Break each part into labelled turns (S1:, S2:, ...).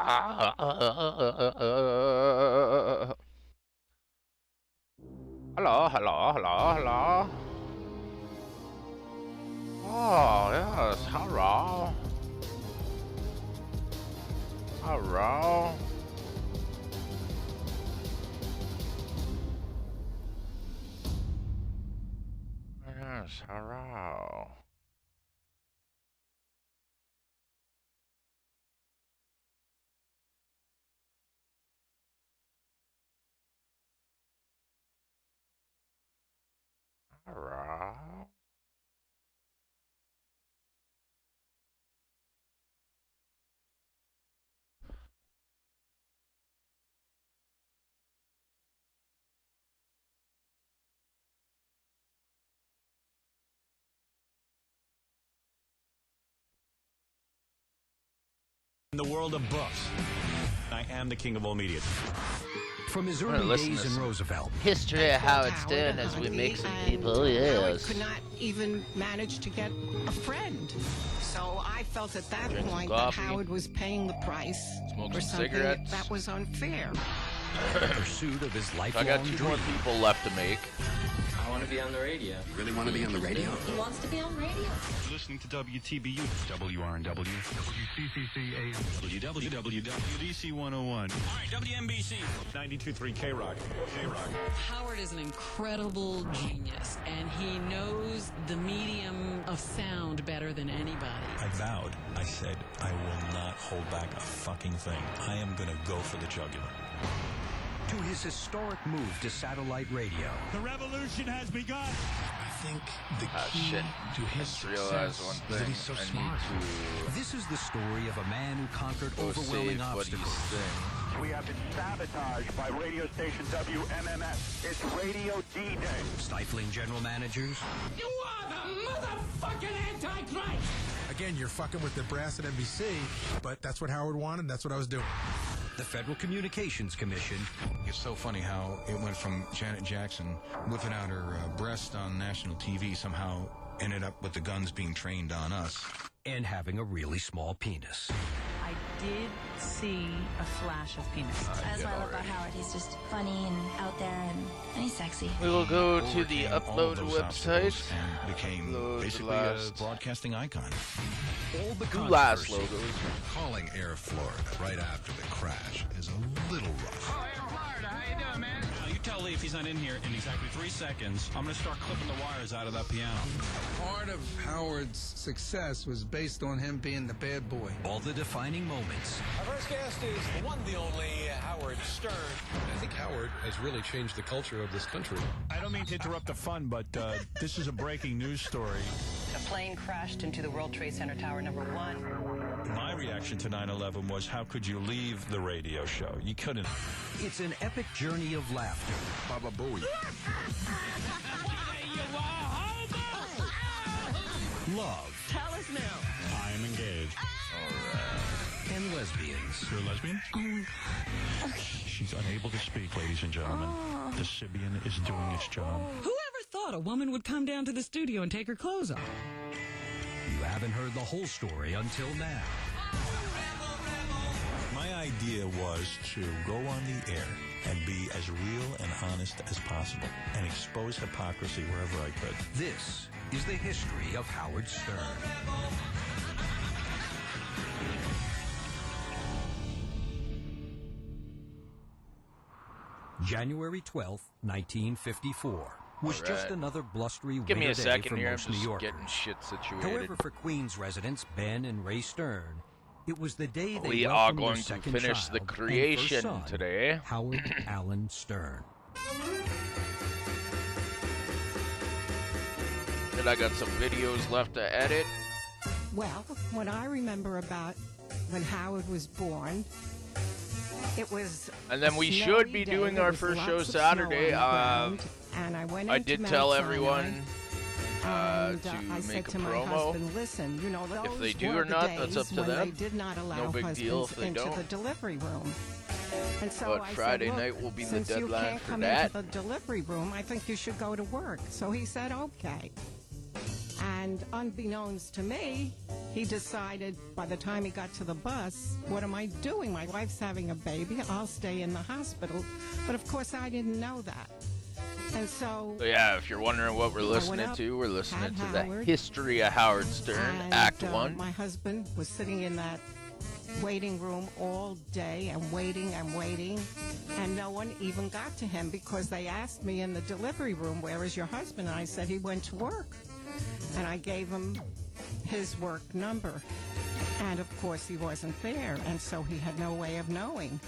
S1: Hello, hello, hello, hello. Oh, yes, hello. Hello. Yes, hello. Hello.
S2: In the world of books, I am the king of all media.
S3: From his early days in Roosevelt.
S1: History of Howard Stern as we make some people, yes.
S4: Howard could not even manage to get a friend. So I felt at that point that Howard was paying the price for something that was unfair.
S3: In pursuit of his lifelong
S1: I got two more people left to make.
S5: I want to be on the radio.
S6: You really want to be on the radio?
S7: He wants to be on radio.
S2: Listening to WTBU, WRNW, WCCC AM, WWW, WDC 101. All right, WNBC, 92.3 K-Rock.
S8: Howard is an incredible genius, and he knows the medium of sound better than anybody.
S2: I vowed. I said, I will not hold back a fucking thing. I am going to go for the jugular.
S3: To his historic move to satellite radio.
S2: The revolution has begun.
S6: I think the key to his success is that he's so smart.
S3: This is the story of a man who conquered overwhelming obstacles.
S9: We have been sabotaged by radio station WMMS. It's Radio D-Day.
S3: Stifling general managers.
S7: You are the motherfucking Antichrist!
S10: Again, you're fucking with the brass at NBC, but that's what Howard wanted, that's what I was doing.
S3: The Federal Communications Commission.
S11: It's so funny how it went from Janet Jackson whipping out her breast on national TV somehow ended up with the guns being trained on us.
S3: And having a really small penis.
S12: I did see a flash of penis.
S13: That's what I love about Howard. He's just funny and out there, and he's sexy.
S1: We will go to the upload website
S11: and became basically a broadcasting icon.
S3: All the
S1: last logos.
S6: Calling Air Florida right after the crash is a little rough.
S2: Oh, Air Florida, how you doing, man? You tell Lee if he's not in here in exactly 3 seconds, I'm going to start clipping the wires out of that piano.
S10: Part of Howard's success was based on him being the bad boy.
S3: All the defining moments.
S14: Our first guest is the one, the only Howard Stern.
S6: I think Howard has really changed the culture of this country.
S2: I don't mean to interrupt the fun, but this is a breaking news story.
S15: A plane crashed into the World Trade Center Tower number 1.
S2: My reaction to 9/11 was, how could you leave the radio show? You couldn't.
S3: It's an epic journey of laughter.
S6: Baba Booey.
S3: Love.
S15: Tell us now.
S2: I am engaged.
S3: And lesbians.
S2: You're a lesbian?
S13: Okay.
S2: She's unable to speak, ladies and gentlemen. The Sibian is doing its job.
S8: Whoever thought a woman would come down to the studio and take her clothes off?
S3: You haven't heard the whole story until now.
S2: My idea was to go on the air and be as real and honest as possible and expose hypocrisy wherever I could.
S3: This is the history of Howard Stern. January 12th, 1954. Was just another blustery
S1: Give me a
S3: winter day
S1: second
S3: for
S1: here, I'm
S3: most
S1: just
S3: New Yorkers.
S1: getting shit situated.
S3: However, for Queens residents Ben and Ray Stern, it was the day they
S1: we are
S3: welcomed
S1: going
S3: their
S1: to
S3: second
S1: finish
S3: child
S1: the
S3: and
S1: creation
S3: first son,
S1: today.
S3: Howard Allen Stern.
S1: And I got some videos left to edit.
S4: Well, what I remember about when Howard was born, it was.
S1: And then we should be doing our first show Saturday.
S4: And I went
S1: I did tell everyone to
S4: I
S1: make
S4: said
S1: a
S4: to my
S1: promo.
S4: husband, listen, you know,
S1: If they
S4: those
S1: do
S4: were
S1: or
S4: the
S1: not, that's up
S4: days
S1: to
S4: when
S1: them.
S4: They did not allow
S1: No big deal if they
S4: into
S1: don't.
S4: the delivery room. And so
S1: But
S4: I
S1: Friday
S4: said,
S1: night will be the
S4: since you
S1: deadline
S4: can't
S1: for
S4: come
S1: that.
S4: into the delivery room, I think you should go to work. So he said, okay. And unbeknownst to me, he decided by the time he got to the bus, what am I doing? My wife's having a baby. I'll stay in the hospital. But of course, I didn't know that. And so
S1: yeah, if you're wondering what we're listening to, we're listening to the History of Howard Stern, Act 1.
S4: My husband was sitting in that waiting room all day and waiting, and no one even got to him because they asked me in the delivery room, where is your husband? And I said he went to work. And I gave him his work number. And of course he wasn't there, and so he had no way of knowing.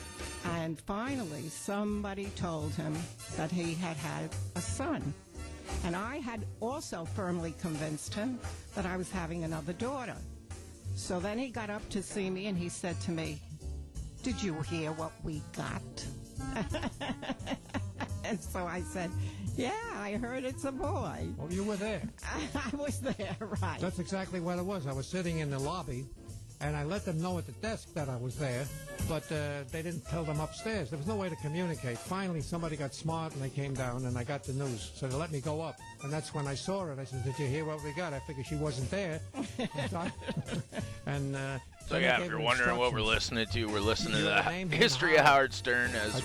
S4: And finally, somebody told him that he had had a son. And I had also firmly convinced him that I was having another daughter. So then he got up to see me and he said to me, "Did you hear what we got?" And so I said, "Yeah, I heard it's a boy."
S16: Well, you were there.
S4: I was there, right.
S16: That's exactly what it was. I was sitting in the lobby, and I let them know at the desk that I was there, but they didn't tell them upstairs. There was no way to communicate. Finally, somebody got smart, and they came down, and I got the news. So they let me go up, and that's when I saw it. I said, "Did you hear what we got?" I figured she wasn't there. And
S1: so yeah, if you're wondering what we're listening to the History of Howard Stern as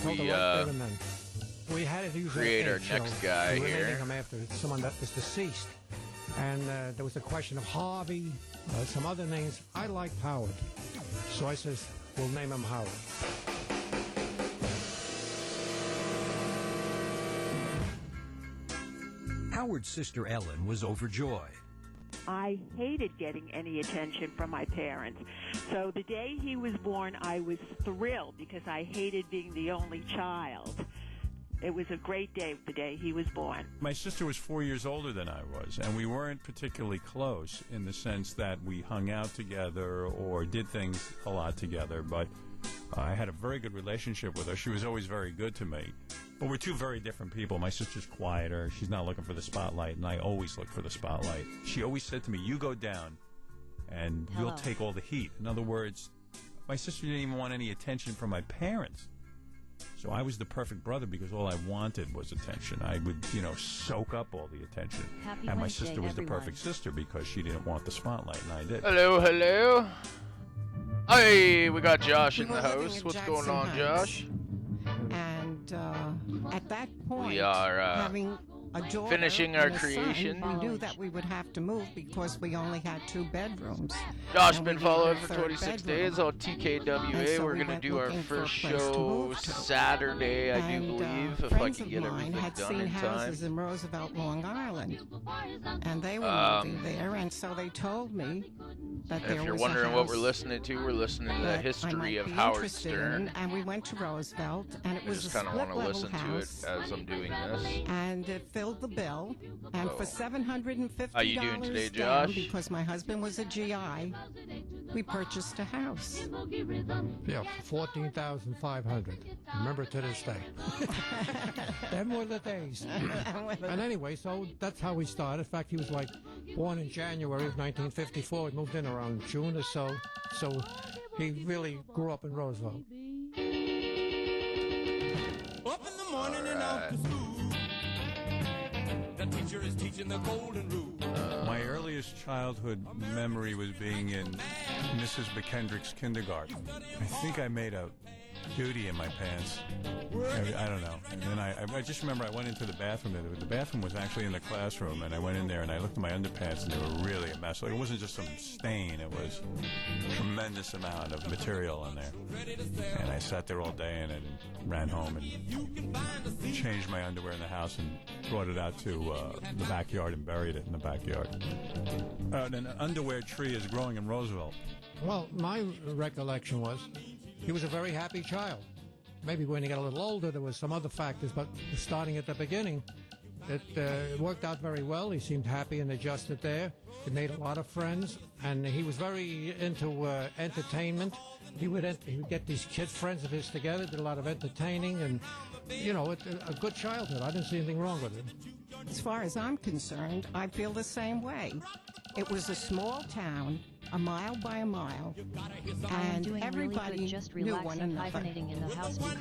S16: we had to use
S1: create our next guy
S16: we were
S1: here.
S16: naming him after someone that was deceased. And there was a question of Harvey, some other names. I liked Howard. So I says, we'll name him Howard.
S3: Howard's sister Ellen was overjoyed.
S17: I hated getting any attention from my parents. So the day he was born, I was thrilled because I hated being the only child. It was a great day, the day he was born.
S2: My sister was 4 years older than I was, and we weren't particularly close in the sense that we hung out together or did things a lot together, but I had a very good relationship with her. She was always very good to me. But we're two very different people. My sister's quieter. She's not looking for the spotlight, and I always look for the spotlight. She always said to me, "You go down, and you'll take all the heat." In other words, my sister didn't even want any attention from my parents. So I was the perfect brother because all I wanted was attention. I would, soak up all the attention. And my sister was the perfect sister because she didn't want the spotlight, and I did.
S1: Hello, hello. Hey, we got Josh in the house. What's going on, Josh?
S4: And at that point,
S1: we are
S4: having a daughter
S1: finishing our
S4: and a
S1: creation.
S4: Son, we knew that we would have to move because we only had 2 bedrooms.
S1: Josh been following for 26 days on TKWA. So we're going to do our first show Saturday, I do believe, if I can get everything done in time.
S4: Friends of mine had seen houses in Roosevelt, Long Island, and they were moving there, and so they told me that there was a house.
S1: If you're wondering what we're listening to the History of Howard Stern.
S4: And we went to Roosevelt, and it was a split level house. I just kind of want to listen to it as I'm doing this. And it filled the bill, and for $750
S1: how you doing today,
S4: down,
S1: Josh?
S4: because my husband was a GI, we purchased a house.
S16: Yeah, $14,500. Remember to this day. Them were the days. And anyway, so that's how we started. In fact, he was born in January of 1954. He moved in around June or so. So he really grew up in Roosevelt.
S7: Up in the morning and out to school. The teacher is teaching the golden rule.
S2: My earliest childhood memory was being in Mrs. McKendrick's kindergarten. I think I made a duty in my pants. I don't know. And then I just remember I went into the bathroom. The bathroom was actually in the classroom, and I went in there and I looked at my underpants, and they were really a mess. It wasn't just some stain. It was a tremendous amount of material in there. And I sat there all day and ran home and changed my underwear in the house and brought it out to the backyard and buried it in the backyard. An underwear tree is growing in Roosevelt.
S16: Well, my recollection was he was a very happy child. Maybe when he got a little older, there was some other factors, but starting at the beginning, it worked out very well. He seemed happy and adjusted there. He made a lot of friends, and he was very into entertainment. He would get these kid friends of his together, did a lot of entertaining, and, a good childhood. I didn't see anything wrong with it.
S4: As far as I'm concerned, I feel the same way. It was a small town, a mile by a mile, and everybody knew one another.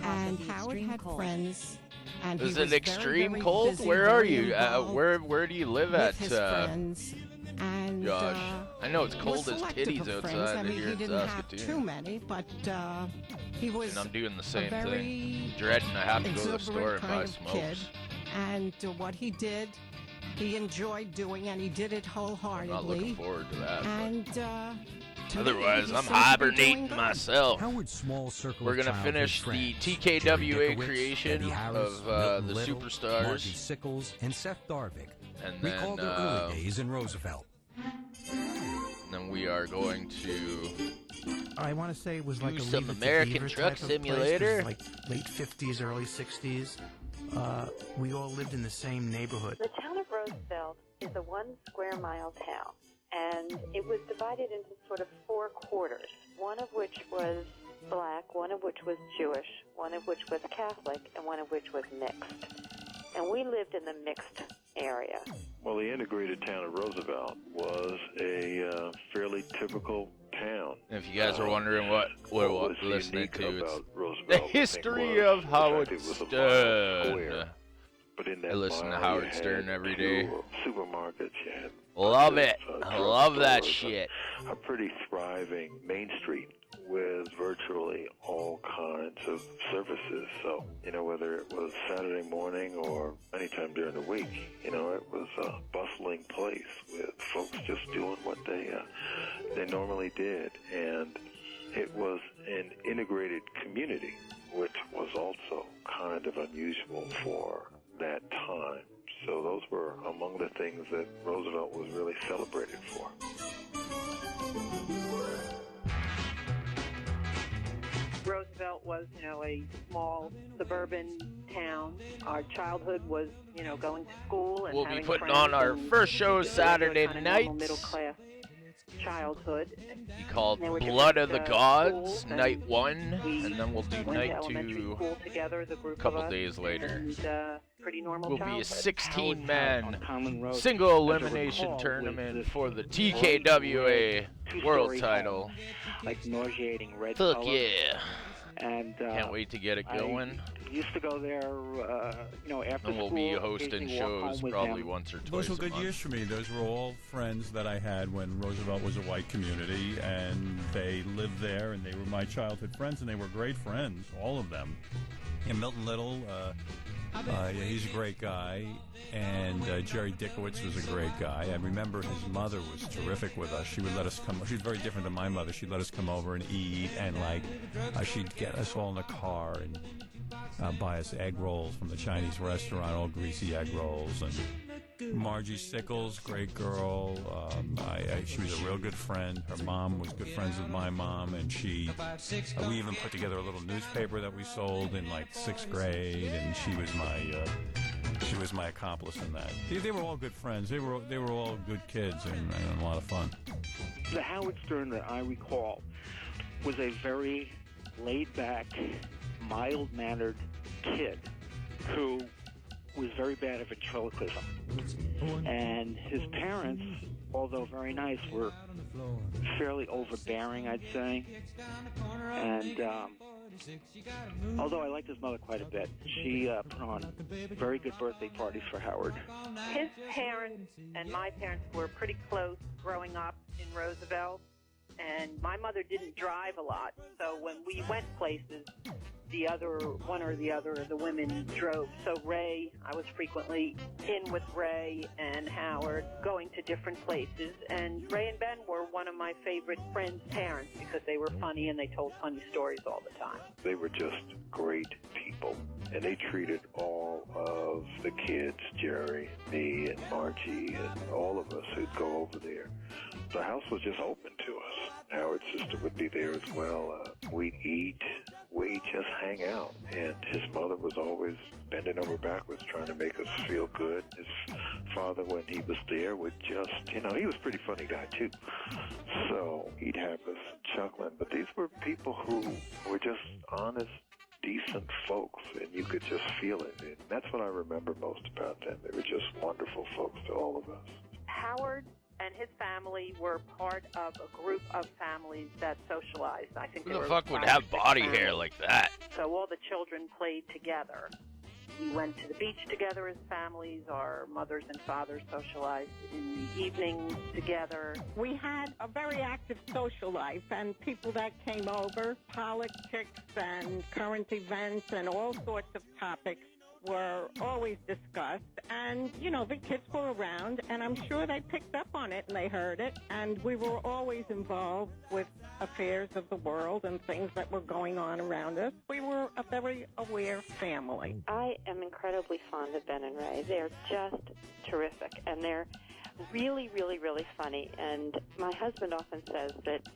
S4: And Howard had friends, and
S1: is
S4: he was
S1: it extreme
S4: very
S1: cold?
S4: busy,
S1: Where are
S4: very
S1: you?
S4: involved
S1: Where do you live
S4: with
S1: at?
S4: His friends.
S1: gosh. I know it's
S4: was
S1: cold as
S4: selective
S1: titties
S4: of friends.
S1: outside
S4: I mean,
S1: here
S4: he
S1: in
S4: didn't have too
S1: Saskatoon.
S4: many, but he was
S1: And I'm doing the same
S4: a very
S1: thing. Dreading I have to go to the store and
S4: kind
S1: buy
S4: of
S1: smokes.
S4: kid. And what he did, he enjoyed doing, and he did it wholeheartedly.
S1: I'm not looking forward to that.
S4: And
S1: otherwise, I'm
S4: seems to be doing
S1: hibernating
S4: good.
S1: myself.
S3: Howard's small circle
S1: We're
S3: of
S1: going to
S3: childhood
S1: finish the
S3: friends,
S1: TKWA
S3: Jerry Dickowitz,
S1: creation
S3: Eddie Harris,
S1: of
S3: Milton
S1: the
S3: Little,
S1: Superstars.
S3: Margie Sickles, and Seth Darvik.
S1: And
S3: Recall
S1: then,
S3: their early days in Roosevelt.
S1: then we are going to
S18: I want to say it was like
S1: do
S18: a
S1: some
S18: Leave It to
S1: American
S18: Beaver
S1: Truck
S18: type of place. It was
S1: Simulator.
S18: like late 50s, early 60s. We all lived in the same neighborhood.
S19: The town of Roosevelt is a 1 square mile town, and it was divided into sort of 4 quarters, one of which was black, one of which was Jewish, one of which was Catholic, and one of which was mixed. And we lived in the mixed area.
S20: Well, the integrated town of Roosevelt was a fairly typical town.
S1: And if you guys are wondering what we're
S20: was
S1: listening
S20: unique
S1: to,
S20: about
S1: it's
S20: Roosevelt,
S1: the
S20: I think,
S1: history
S20: was
S1: of
S20: the
S1: Howard
S20: fact it was a
S1: Stern.
S20: square. But in that
S1: I listen to
S20: mile,
S1: Howard
S20: you
S1: Stern
S20: had
S1: every
S20: 2
S1: day.
S20: supermarkets, you had
S1: Love
S20: markets,
S1: it. I love that
S20: drugstores,
S1: shit.
S20: A pretty thriving Main Street with virtually all kinds of services. So, whether it was Saturday morning or anytime during the week, it was a bustling place with folks just doing what they normally did. And it was an integrated community, which was also kind of unusual for that time. So those were among the things that Roosevelt was really celebrated for.
S17: Roosevelt was, a small suburban town. Our childhood was, going to school and
S1: We'll be
S17: having
S1: putting
S17: friends
S1: on our
S17: and
S1: first show
S17: just
S1: Saturday
S17: kind of
S1: night.
S17: normal middle class childhood.
S1: Be called
S17: There were
S1: Blood of
S17: different,
S1: the Gods,
S17: schools, and
S1: night 1,
S17: we
S1: and then we'll do
S17: went to
S1: night
S17: elementary
S1: 2
S17: school together, the group
S1: a couple
S17: of us,
S1: days later.
S17: And, pretty normal
S1: Will be a
S17: childhood.
S1: 16-man single elimination tournament for the TKWA world title.
S21: Like nauseating red
S1: Fuck
S21: color.
S1: yeah.
S21: And
S1: Can't wait to get it going.
S21: I used to go there, after
S1: And we'll
S21: school.
S1: be hosting
S21: occasionally walk home
S1: shows
S21: with
S1: probably
S21: them.
S1: once or twice
S2: Those were
S1: a
S2: good
S1: month.
S2: years for me. Those were all friends that I had when Roosevelt was a white community, and they lived there, and they were my childhood friends, and they were great friends, all of them. And Milton Little, yeah, he's a great guy, and Jerry Dickowitz was a great guy. I remember his mother was terrific with us. She would let us come. She was very different than my mother. She'd let us come over and eat, and she'd get us all in the car and buy us egg rolls from the Chinese restaurant, all greasy egg rolls. And Margie Sickles, great girl. She was a real good friend. Her mom was good friends with my mom, and we even put together a little newspaper that we sold in like 6th grade, and she was my accomplice in that. They were all good friends. They were all good kids and a lot of fun.
S21: The Howard Stern that I recall was a very laid-back, mild-mannered kid who was very bad at ventriloquism. And his parents, although very nice, were fairly overbearing, I'd say. And although I liked his mother quite a bit, she put on very good birthday parties for Howard.
S17: His parents and my parents were pretty close growing up in Roosevelt, and my mother didn't drive a lot, so when we went places, one or the other of the women drove. So Ray, I was frequently in with Ray and Howard, going to different places, and Ray and Ben were one of my favorite friends' parents because they were funny and they told funny stories all the time.
S20: They were just great people, and they treated all of the kids, Jerry, me, and Margie, and all of us who'd go over there. The house was just open to us. Howard's sister would be there as well. We'd eat, we'd just hang out, and his mother was always bending over backwards trying to make us feel good. His father, when he was there, would just, he was a pretty funny guy too, so he'd have us chuckling. But these were people who were just honest, decent folks, and you could just feel it. And that's what I remember most about them. They were just wonderful folks to all of us.
S17: Howard and his family were part of a group of families that socialized. I think
S1: Who the fuck would have body hair like that?
S17: So all the children played together.
S5: We went to the beach together as families. Our mothers and fathers socialized in the evenings together.
S4: We had a very active social life, and people that came over, politics and current events and all sorts of topics were always discussed. And, you know, the kids were around, and I'm sure they picked up on it and they heard it. And we were always involved with affairs of the world and things that were going on around us. We were a very aware family.
S19: I am incredibly fond of Ben and Ray. They're just terrific, and they're really, really, really funny. And my husband often says that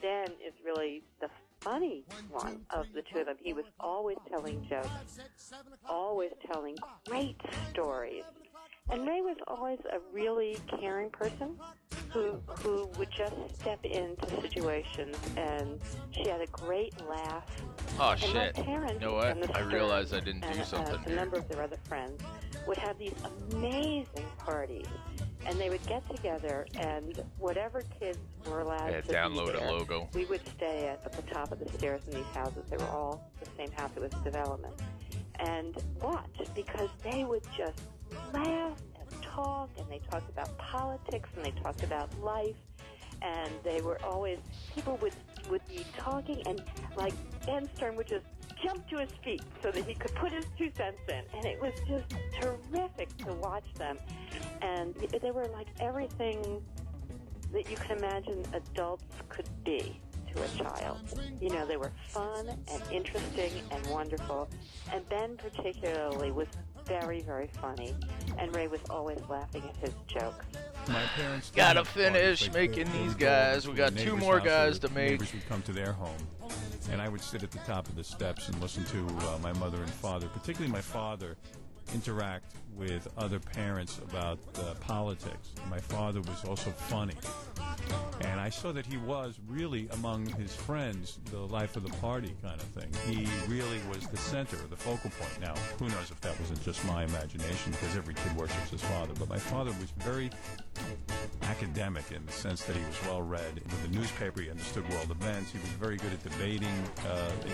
S19: Dan is really the funny one of the two of them. He was always telling jokes, always telling great stories. And Ray was always a really caring person who would just step into situations, and she had a great laugh.
S1: Oh,
S19: and
S1: shit.
S19: My parents,
S1: You know what?
S19: and the
S1: I realized I
S19: Stearns
S1: didn't do
S19: and,
S1: something
S19: a
S1: here.
S19: number of their other friends would have these amazing parties. And they would get together, and whatever kids were allowed to
S1: download
S19: be there,
S1: a logo.
S19: we would stay at the top of the stairs in these houses. They were all the same house. It was a development. And watch, because they would just laugh and talk, and they talked about politics, and they talked about life. And they were always, people would be talking, and like Ben Stern would just jump to his feet so that he could put his 2 cents in. And it was just terrific to watch them. And they were like everything that you can imagine adults could be to a child. You know, they were fun and interesting and wonderful. And Ben particularly was very, very funny. And Ray was always laughing at his jokes.
S2: My parents
S1: gotta finish making these guys. We got 2 more guys to make.
S2: Neighbors would come to their home, and I would sit at the top of the steps and listen to my mother and father, particularly my father, interact with other parents about politics. My father was also funny, and I saw that he was really, among his friends, the life of the party kind of thing. He really was the center, the focal point. Now, who knows if that wasn't just my imagination, because every kid worships his father, but my father was very academic in the sense that he was well-read. With the newspaper, he understood world events. He was very good at debating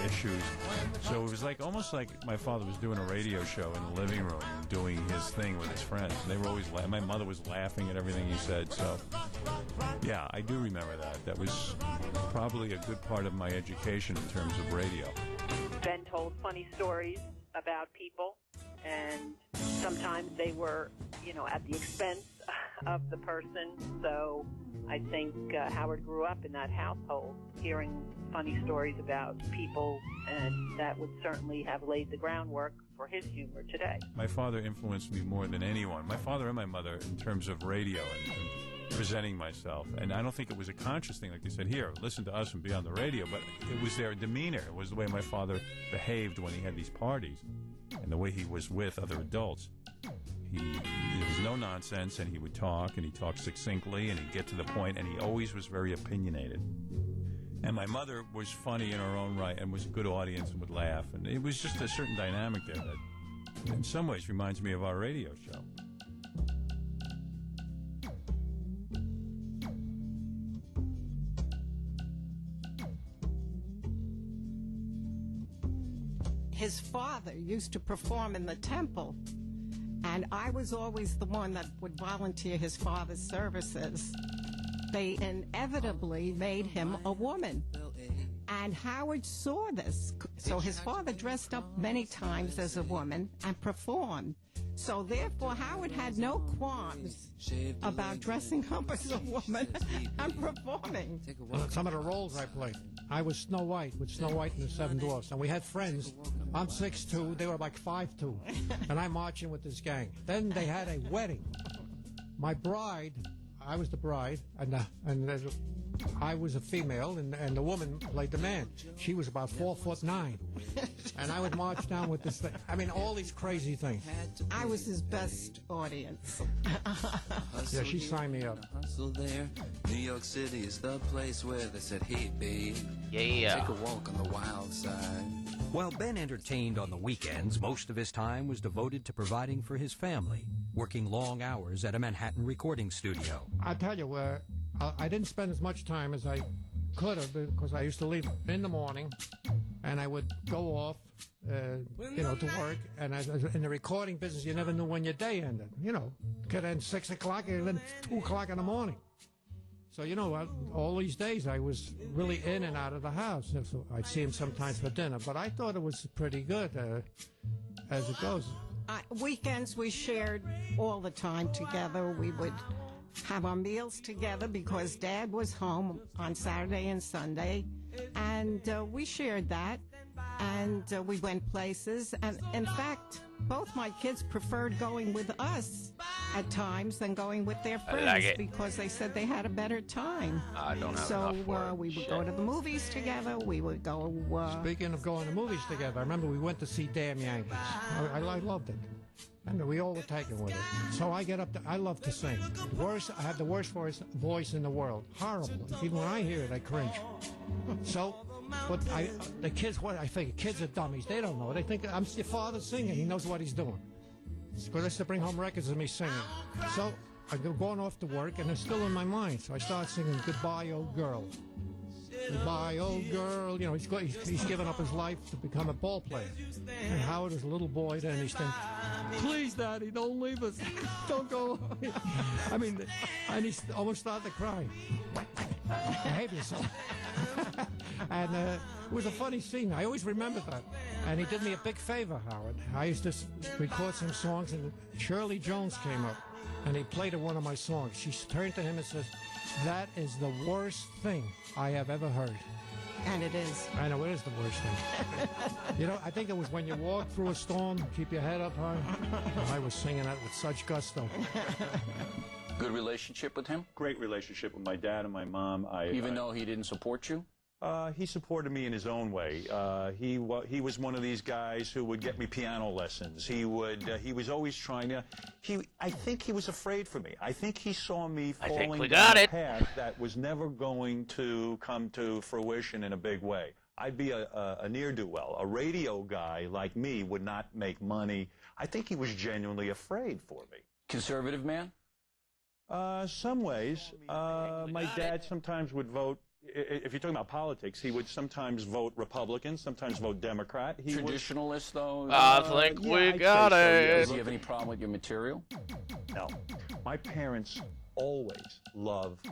S2: issues. So it was like almost like my father was doing a radio show in the living room, doing his thing with his friends. And they were always my mother was laughing at everything he said. So, yeah, I do remember that. That was probably a good part of my education in terms of radio.
S5: Ben told funny stories about people, and sometimes they were, you know, at the expense of the person. So I think Howard grew up in that household, hearing funny stories about people, and that would certainly have laid the groundwork for his humor today.
S2: My father influenced me more than anyone, my father and my mother, in terms of radio and presenting myself. And I don't think it was a conscious thing, like they said, here, listen to us and be on the radio, but it was their demeanor. It was the way my father behaved when he had these parties and the way he was with other adults. There was no nonsense, and he would talk, and he talked succinctly, and he'd get to the point, and he always was very opinionated. And my mother was funny in her own right and was a good audience and would laugh. And it was just a certain dynamic there that in some ways reminds me of our radio show.
S4: His father used to perform in the temple, and I was always the one that would volunteer his father's services. They inevitably made him a woman. And Howard saw this. So his father dressed up many times as a woman and performed. So therefore, Howard had no qualms about dressing up as a woman and performing.
S16: Some of the roles I played, I was Snow White with Snow White and the Seven Dwarfs. And we had friends. I'm 6'2", they were like 5'2", and I'm marching with this gang. Then they had a wedding. My bride, I was the bride, and I was a female, and the woman played the man. She was about 4'9", and I would march down with this thing. I mean, all these crazy things.
S4: I was his best audience.
S16: Yeah, she signed me up.
S22: New York City is the place where they said, hey, babe,
S1: yeah,
S22: take a walk on the wild side.
S3: While Ben entertained on the weekends, most of his time was devoted to providing for his family, working long hours at a Manhattan recording studio.
S16: I tell you, I didn't spend as much time as I could have, because I used to leave in the morning and I would go off, to work. And in the recording business, you never knew when your day ended. Could end 6 o'clock and then 2 o'clock in the morning. So, all these days I was really in and out of the house. So I'd see him sometimes for dinner, but I thought it was pretty good as it goes.
S4: Weekends we shared all the time together. We would have our meals together because Dad was home on Saturday and Sunday, and we shared that, and we went places. And in fact, both my kids preferred going with us at times than going with their friends because they said they had a better time.
S1: I don't have
S4: so
S1: enough for it.
S4: We would go to the movies together. We would go.
S16: Speaking of going to movies together, I remember we went to see Damn Yankees. I loved it. And we all were taken with it. So I get up to, I love to sing. I have the worst voice in the world. Horrible. Even when I hear it, I cringe. So, but the kids, I think kids are dummies. They don't know. They think I'm your father singing. He knows what he's doing. Because I used to bring home records of me singing. So I'm going off to work, and it's still in my mind. So I start singing "Goodbye, Old Girl." Goodbye, old girl. He's given up his life to become a ball player. And Howard is a little boy then, he's thinking, please, Daddy, don't leave us. Don't go away. And he almost started crying. Behave yourself. And it was a funny scene. I always remember that. And he did me a big favor, Howard. I used to record some songs, and Shirley Jones came up, and he played one of my songs. She turned to him and says, "That is the worst thing I have ever heard."
S4: And it is.
S16: I know, it is the worst thing. I think it was when you walk through a storm, keep your head up high. I was singing that with such gusto.
S9: Good relationship with him?
S2: Great relationship with my dad and my mom.
S9: Even though he didn't support you?
S2: He supported me in his own way. He was one of these guys who would get me piano lessons. He was always trying to. I think he was afraid for me. I think he saw me falling down a path that was never going to come to fruition in a big way. I'd be a ne'er-do-well. A radio guy like me would not make money. I think he was genuinely afraid for me.
S9: Conservative man?
S2: Some ways. My dad sometimes would vote. If you're talking about politics, he would sometimes vote Republican, sometimes vote Democrat.
S9: Traditionalist, though?
S1: I think we got it.
S9: Does he have any problem with your material?
S2: No. My parents always loved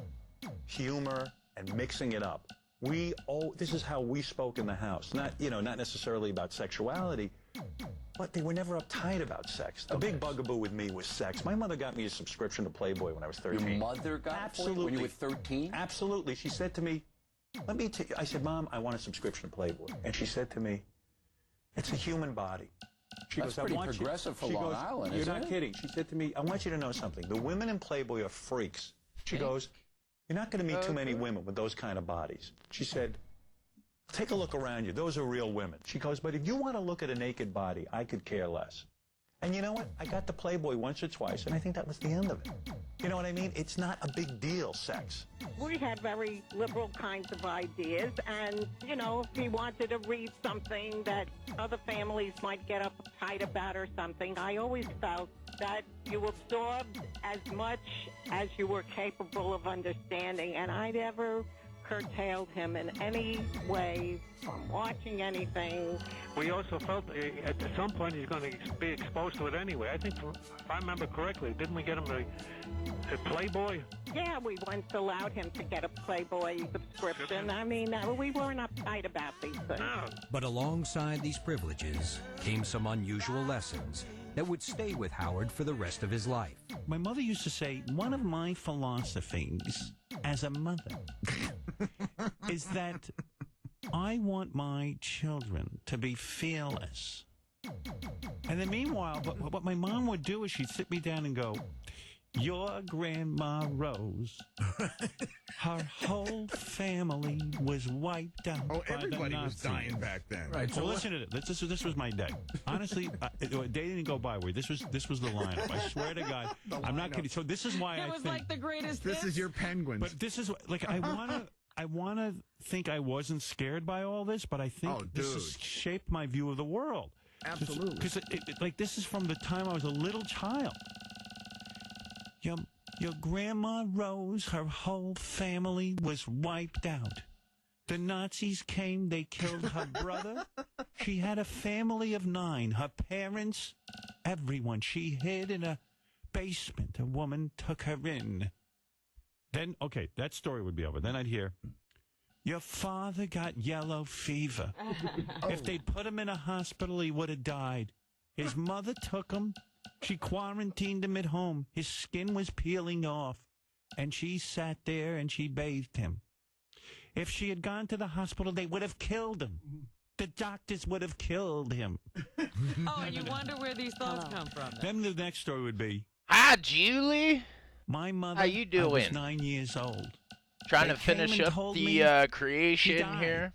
S2: humor and mixing it up. This is how we spoke in the house. Not necessarily about sexuality, but they were never uptight about sex. The big bugaboo with me was sex. My mother got me a subscription to Playboy when I was 13.
S9: Your mother got it for you when you were 13?
S2: Absolutely. She said to me, I said, "Mom, I want a subscription to Playboy." And she said to me, "It's a human body."
S9: That's pretty progressive for Long Island, isn't it?
S2: You're not kidding. She said to me, "I want you to know something. The women in Playboy are freaks." She goes, "You're not going to meet too many women with those kind of bodies." She said, "Take a look around you. Those are real women." She goes, "But if you want to look at a naked body, I could care less." And you know what? I got the Playboy once or twice, and I think that was the end of it. You know what I mean? It's not a big deal, sex.
S17: We had very liberal kinds of ideas, and, if he wanted to read something that other families might get uptight about or something, I always felt that you absorbed as much as you were capable of understanding, and I never curtailed him in any way from watching anything.
S21: We also felt at some point he's going to be exposed to it anyway. I think, if I remember correctly, didn't we get him a Playboy?
S17: Yeah, we once allowed him to get a Playboy subscription. We weren't uptight about these things.
S21: No.
S3: But alongside these privileges came some unusual lessons that would stay with Howard for the rest of his life.
S12: My mother used to say, one of my philosophies as a mother is that I want my children to be fearless. And then meanwhile, what my mom would do is she'd sit me down and go, "Your grandma Rose, her whole family was wiped out by
S23: everybody
S12: the
S23: was
S12: Nazis."
S23: dying back then.
S12: Right. So listen to this. This was my day. Honestly, a day didn't go by where this was the lineup. I swear to God, I'm not kidding. So this is why
S8: It was like the greatest
S23: This
S8: hits.
S23: is your Penguins.
S12: But this is like I want to think I wasn't scared by all this, but I think this has shaped my view of the world.
S23: Absolutely.
S12: Because this is from the time I was a little child. Your grandma Rose, her whole family was wiped out. The Nazis came, they killed her brother. She had a family of 9. Her parents, everyone. She hid in a basement. A woman took her in. Then, okay, that story would be over. Then I'd hear, your father got yellow fever. If they'd put him in a hospital, he would have died. His mother took him. She quarantined him at home. His skin was peeling off. And she sat there and she bathed him. If she had gone to the hospital, they would have killed him. The doctors would have killed him.
S10: Oh, you wonder where these thoughts come from.
S12: Then the next story would be,
S1: hi, Julie.
S12: My mother,
S1: how you doing?
S12: I was 9 years old.
S1: Trying to finish up the creation here.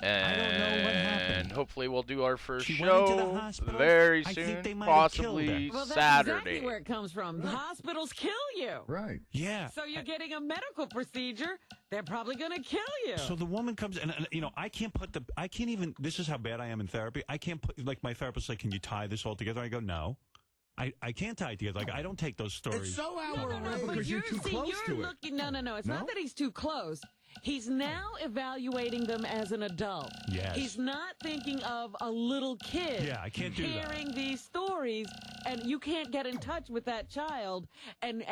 S1: And
S12: I don't know what happened.
S1: hopefully we'll do our first
S12: She went into the
S1: show
S12: hospital.
S1: very
S12: I
S1: soon,
S12: think they might have killed
S1: possibly
S12: her.
S10: Well, that's
S1: Saturday.
S10: exactly where it comes from. Hospitals kill you.
S11: Right.
S12: Yeah.
S10: So you're getting a medical procedure, they're probably going to kill you.
S12: So the woman comes, and you know, I can't even, this is how bad I am in therapy. I can't put, like my therapist like, can you tie this all together? I go, no. I can't tie it together. Like, I don't take those stories.
S11: It's so outrageous
S10: but
S11: because you're too close to it.
S10: No. It's not that he's too close. He's now evaluating them as an adult.
S12: Yes.
S10: He's not thinking of a little kid.
S12: Yeah, I can't do that.
S10: Hearing these stories, and you can't get in touch with that child and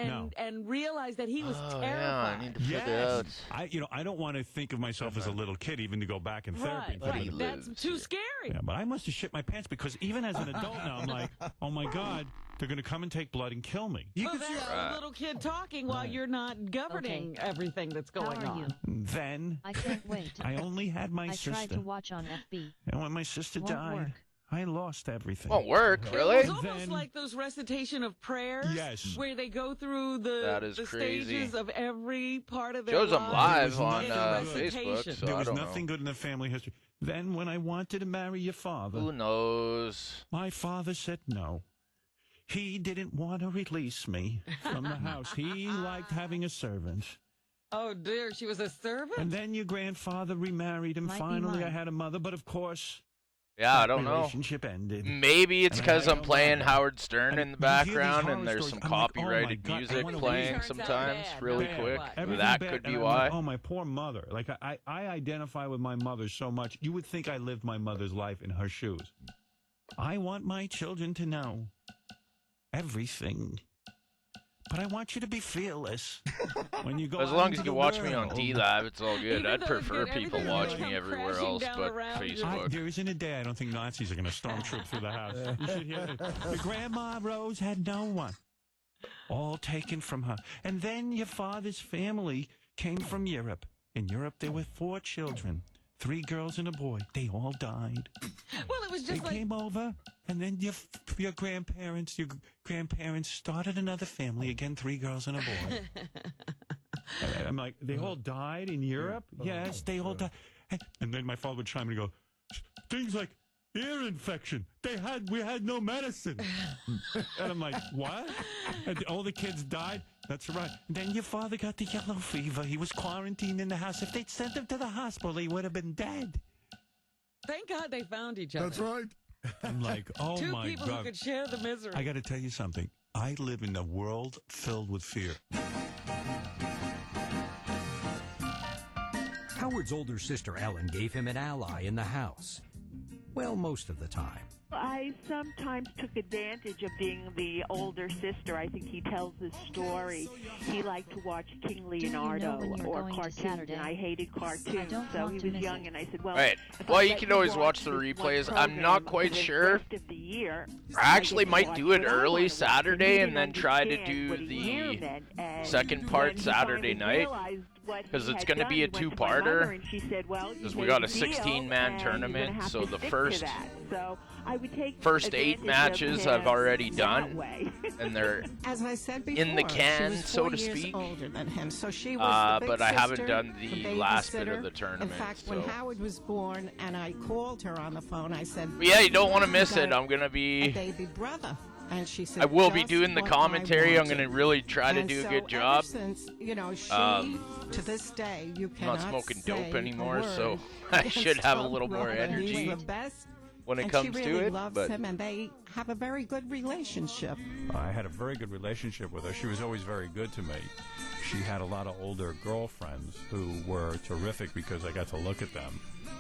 S10: realize that he was terrified.
S1: Yeah, I need to figure out.
S12: I don't want to think of myself as a little kid, even to go back in therapy.
S10: Right. That's too scary.
S12: Yeah, but I must have shit my pants because even as an adult now, I'm like, oh my God, they're going to come and take blood and kill me.
S10: Well, that's a little kid talking while you're not governing everything that's going on.
S12: Then
S23: I can't wait.
S12: I only had my sister.
S23: I tried to watch on FB.
S12: And when my sister died,
S23: work.
S12: I lost everything.
S1: Won't work, really?
S10: It was almost like those recitation of prayers.
S12: Yes.
S10: Where they go through the stages of every part of their
S1: Shows them live
S10: lives.
S1: on Facebook, so
S12: there
S1: I
S12: was
S1: don't
S12: nothing
S1: know.
S12: good in the family history. Then when I wanted to marry your father.
S1: Who knows?
S12: My father said no. He didn't want to release me from the house. He liked having a servant.
S10: Oh, dear, she was a servant?
S12: And then your grandfather remarried, and finally I had a mother, but of course...
S1: Yeah, I don't know.
S12: Relationship ended.
S1: Maybe it's because I'm playing Howard Stern in the
S12: you hear these
S1: background
S12: horror
S1: and there's
S12: stories,
S1: some
S12: I'm like, oh my
S1: copyrighted
S12: God, I
S1: music
S12: wanna
S1: playing
S12: leave.
S1: sometimes really quick.
S12: Everything
S1: That
S12: bad,
S1: could be
S12: and I'm
S1: why.
S12: like, oh, my poor mother. Like, I identify with my mother so much. You would think I lived my mother's life in her shoes. I want my children to know everything. But I want you to be fearless when you go
S1: As
S12: out
S1: long as
S12: into
S1: you
S12: the
S1: watch me on
S12: world.
S1: D-Lab, it's all good.
S10: Even
S1: I'd
S10: though
S1: prefer
S10: everything
S1: people
S10: will
S1: watch
S10: come
S1: me everywhere
S10: crashing
S1: else
S10: down
S1: but
S10: around you.
S1: Facebook.
S12: There isn't a day I don't think Nazis are going to stormtroop through the house. You should hear it. Your grandma Rose had no one. All taken from her. And then your father's family came from Europe. In Europe, there were 4 children. 3 girls and a boy. They all died.
S10: Well, it was just
S12: they came over, and then your grandparents started another family. Again, 3 girls and a boy. And I'm like, they all died in Europe? Yes, they all died. And then my father would chime in and go, things like ear infection. We had no medicine. And I'm like, what? And all the kids died? That's right. And then your father got the yellow fever. He was quarantined in the house. If they'd sent him to the hospital, he would have been dead.
S10: Thank God they found each other.
S11: That's right.
S12: I'm like, oh
S10: Two
S12: my
S10: people
S12: God.
S10: who could share the misery.
S12: I got to tell you something. I live in a world filled with fear.
S3: Howard's older sister Ellen gave him an ally in the house. Well, most of the time.
S17: I sometimes took advantage of being the older sister. I think he tells this story. He liked to watch King Leonardo or cartoons, and I hated cartoons. So he was young, and I said, well...
S1: Right. Well, you can always watch the replays. I'm not quite sure. I actually might do it early Saturday and then try to do the second part Saturday night. Because it's going to be a 2-parter. Because we got a 16-man tournament, so the first 8 matches I've already done, and they're
S4: as I said before,
S1: in the can,
S4: she was
S1: so
S4: 4
S1: to
S4: years
S1: speak.
S4: older than him, so she was the big
S1: but I haven't
S4: sister,
S1: done the last bit of the tournament.
S4: In fact, when Howard was born, and I called her on the phone, I said,
S1: But yeah, you don't want to miss it. I'm going to be...
S4: a baby brother. And she said,
S1: I will be
S4: "Just
S1: doing the
S4: what
S1: commentary.
S4: I
S1: I'm going to really try to
S4: And
S1: do a
S4: so
S1: good job.
S4: Ever since, you know, she, to this day, you
S1: I'm
S4: cannot
S1: not smoking
S4: say
S1: dope anymore,
S4: a
S1: so
S4: word
S1: I should have a
S4: against
S1: little
S4: her
S1: more
S4: brother.
S1: energy.
S4: He's the best
S1: when it
S4: and
S1: comes
S4: she really
S1: to it.
S4: loves
S1: But
S4: him, and they have a very good relationship.
S2: I had a very good relationship with her. She was always very good to me. She had a lot of older girlfriends who were terrific because I got to look at them,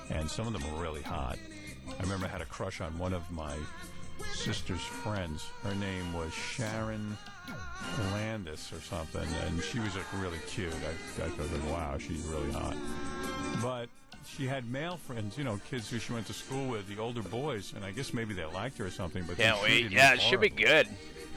S2: and some of them were really hot. I remember I had a crush on one of my sister's friends. Her name was Sharon Landis or something, and she was like really cute. I thought, wow, she's really hot. But she had male friends, you know, kids who she went to school with, the older boys, and I guess maybe they liked her or something. But
S1: can't
S2: they
S1: wait.
S2: treated me
S1: Yeah, it should be
S2: horribly.
S1: good.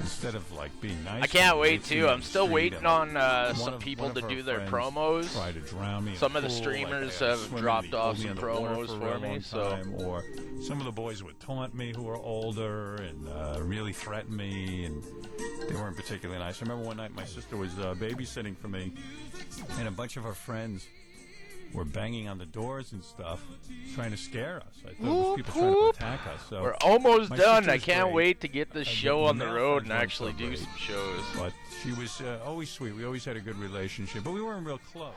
S2: Instead of like being nice,
S1: I can't
S2: to me,
S1: wait
S2: they'd see
S1: too.
S2: me
S1: I'm
S2: the
S1: still
S2: street
S1: waiting
S2: and
S1: on some
S2: one
S1: people
S2: of
S1: to
S2: her
S1: do their
S2: friends
S1: promos.
S2: tried to drown me in
S1: Some of the
S2: pool,
S1: streamers
S2: like,
S1: have
S2: swimming,
S1: dropped
S2: they
S1: off
S2: pulled me
S1: some
S2: under the water
S1: promos
S2: for a
S1: for
S2: very
S1: me,
S2: long
S1: so
S2: time, or some of the boys would taunt me who were older and really threaten me, and they weren't particularly nice. I remember one night my sister was babysitting for me, and a bunch of her friends were banging on the doors and stuff, trying to scare us. I thought it was people trying to attack us. So
S1: we're almost
S2: my
S1: done.
S2: sister
S1: I
S2: was
S1: can't
S2: great.
S1: wait to get this show
S2: The
S1: on the
S2: male
S1: road
S2: friends
S1: and
S2: weren't
S1: actually
S2: so
S1: do
S2: great.
S1: some shows.
S2: But she was always sweet. We always had a good relationship, but we weren't real close.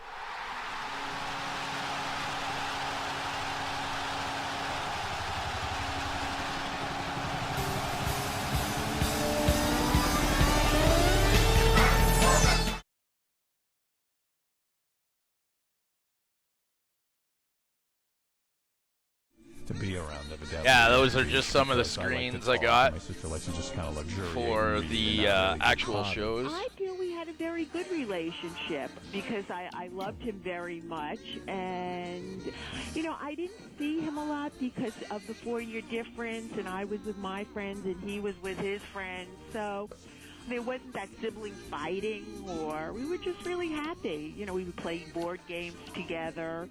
S2: To be around, evidently.
S1: Yeah, those are just some of the
S2: Because I like to
S1: screens I
S2: talk,
S1: got
S2: and my sister likes to just kind of luxuriate
S1: for
S2: and read
S1: the
S2: and not really get
S1: actual
S2: caught.
S1: shows.
S17: I feel we had a very good relationship because I loved him very much. And, you know, I didn't see him a lot because of the 4-year difference, and I was with my friends and he was with his friends. So there wasn't that sibling fighting, or we were just really happy. You know, we would play board games together.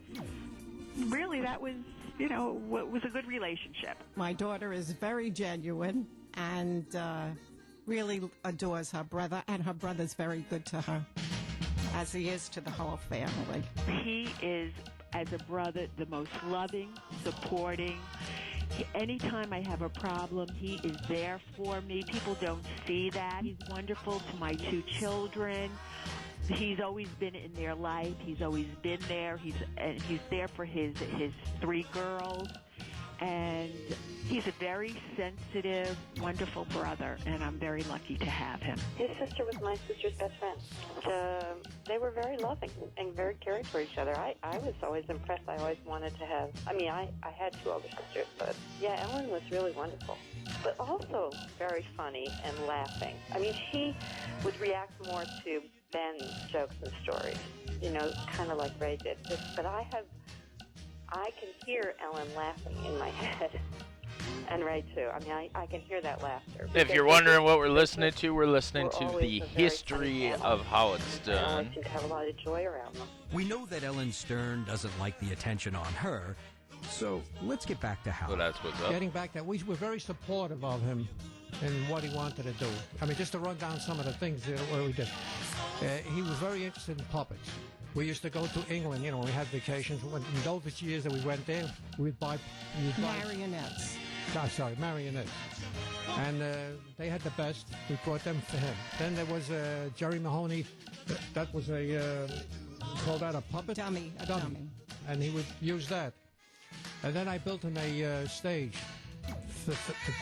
S17: Really, that was, you know, was a good relationship.
S4: My daughter is very genuine and really adores her brother, and her brother's very good to her, as he is to the whole family.
S17: He is, as a brother, the most loving, supporting. Anytime I have a problem, he is there for me. People don't see that. He's wonderful to my 2 children. He's always been in their life. He's always been there. He's there for his 3 girls. And he's a very sensitive, wonderful brother, and I'm very lucky to have him.
S19: His sister was my sister's best friend. They were very loving and very caring for each other. I was always impressed. I always wanted to have, I had 2 older sisters, but yeah, Ellen was really wonderful. But also very funny and laughing. I mean, she would react more to Ben's jokes and stories, you know, kind of like Ray did. But I can hear Ellen laughing in my head, and Ray too. I mean, I can hear that laughter.
S1: If you're wondering what we're listening to, we're listening
S19: We're
S1: to
S19: always
S1: the
S19: a very
S1: history
S19: funny
S1: of Howard
S19: and I
S1: Stern.
S19: seem to have a lot of joy around them.
S3: We know that Ellen Stern doesn't like the attention on her, so let's get back to Howard.
S1: So that's what's up.
S16: Getting back that, we were very supportive of him and what he wanted to do. I mean, just to run down some of the things what we did. He was very interested in puppets. We used to go to England, you know, when we had vacations. In those years that we went there, we'd buy
S4: marionettes.
S16: Marionettes. And they had the best. We brought them for him. Then there was Jerry Mahoney. That was call that a puppet?
S4: Dummy. A dummy.
S16: And he would use that. And then I built him a stage to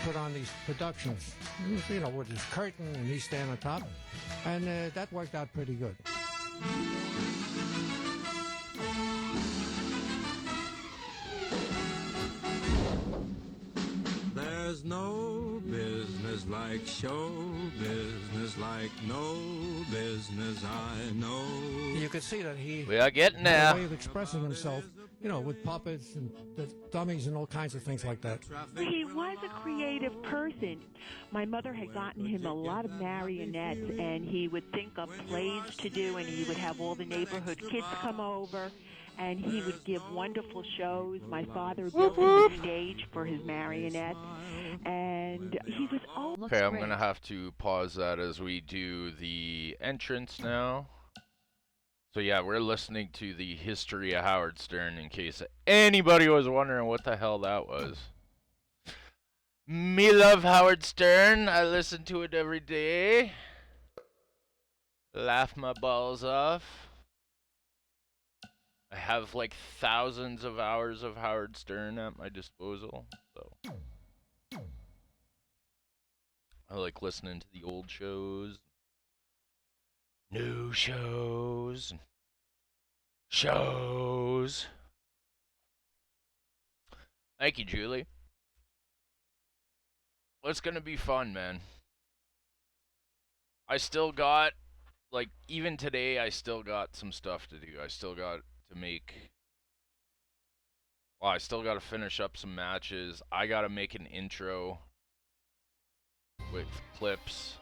S16: put on these productions, you know, with his curtain and he stand on top. And that worked out pretty good.
S22: There's no business like show business, like no business I know.
S16: You could see that
S1: We are getting
S16: had
S1: there.
S16: a way of expressing himself, you know, with puppets and the dummies and all kinds of things like that.
S17: He was a creative person. My mother had gotten him a lot of marionettes, and he would think of plays to do, and he would have all the neighborhood kids come over, and he would give wonderful shows. My father built him a stage for his marionettes, and he was always
S1: Okay, I'm going to have to pause that as we do the entrance now. So yeah, we're listening to the history of Howard Stern in case anybody was wondering what the hell that was. Me love Howard Stern. I listen to it every day. Laugh my balls off. I have like thousands of hours of Howard Stern at my disposal. So I like listening to the old shows, new shows, shows. Thank you, Julie. Well, it's gonna be fun, man. I still got, like, even today, I still got some stuff to do. I still got to make. Well, I still got to finish up some matches. I got to make an intro with clips.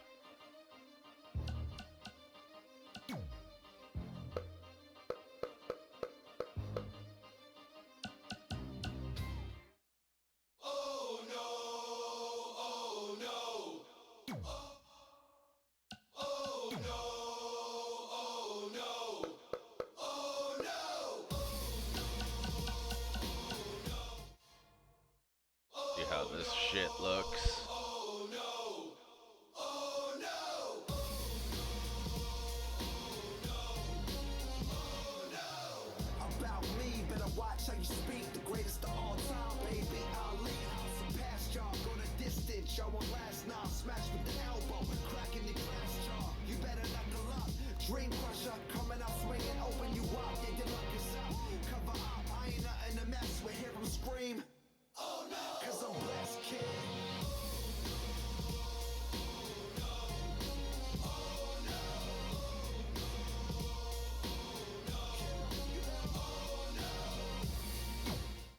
S1: See how this shit looks.
S7: About me, better watch how you speak. The greatest of all time, baby. Ali, surpassed y'all. Go the distance, y'all won't last. Nah, smash with the elbow, cracking the glass jaw. You better knuckle up. Dream crusher, coming out swinging, open you up. Yeah, your luck is up. Cover up, I ain't nothing to mess with. Hear 'em scream. Oh no, 'cause I'm blessed, kid.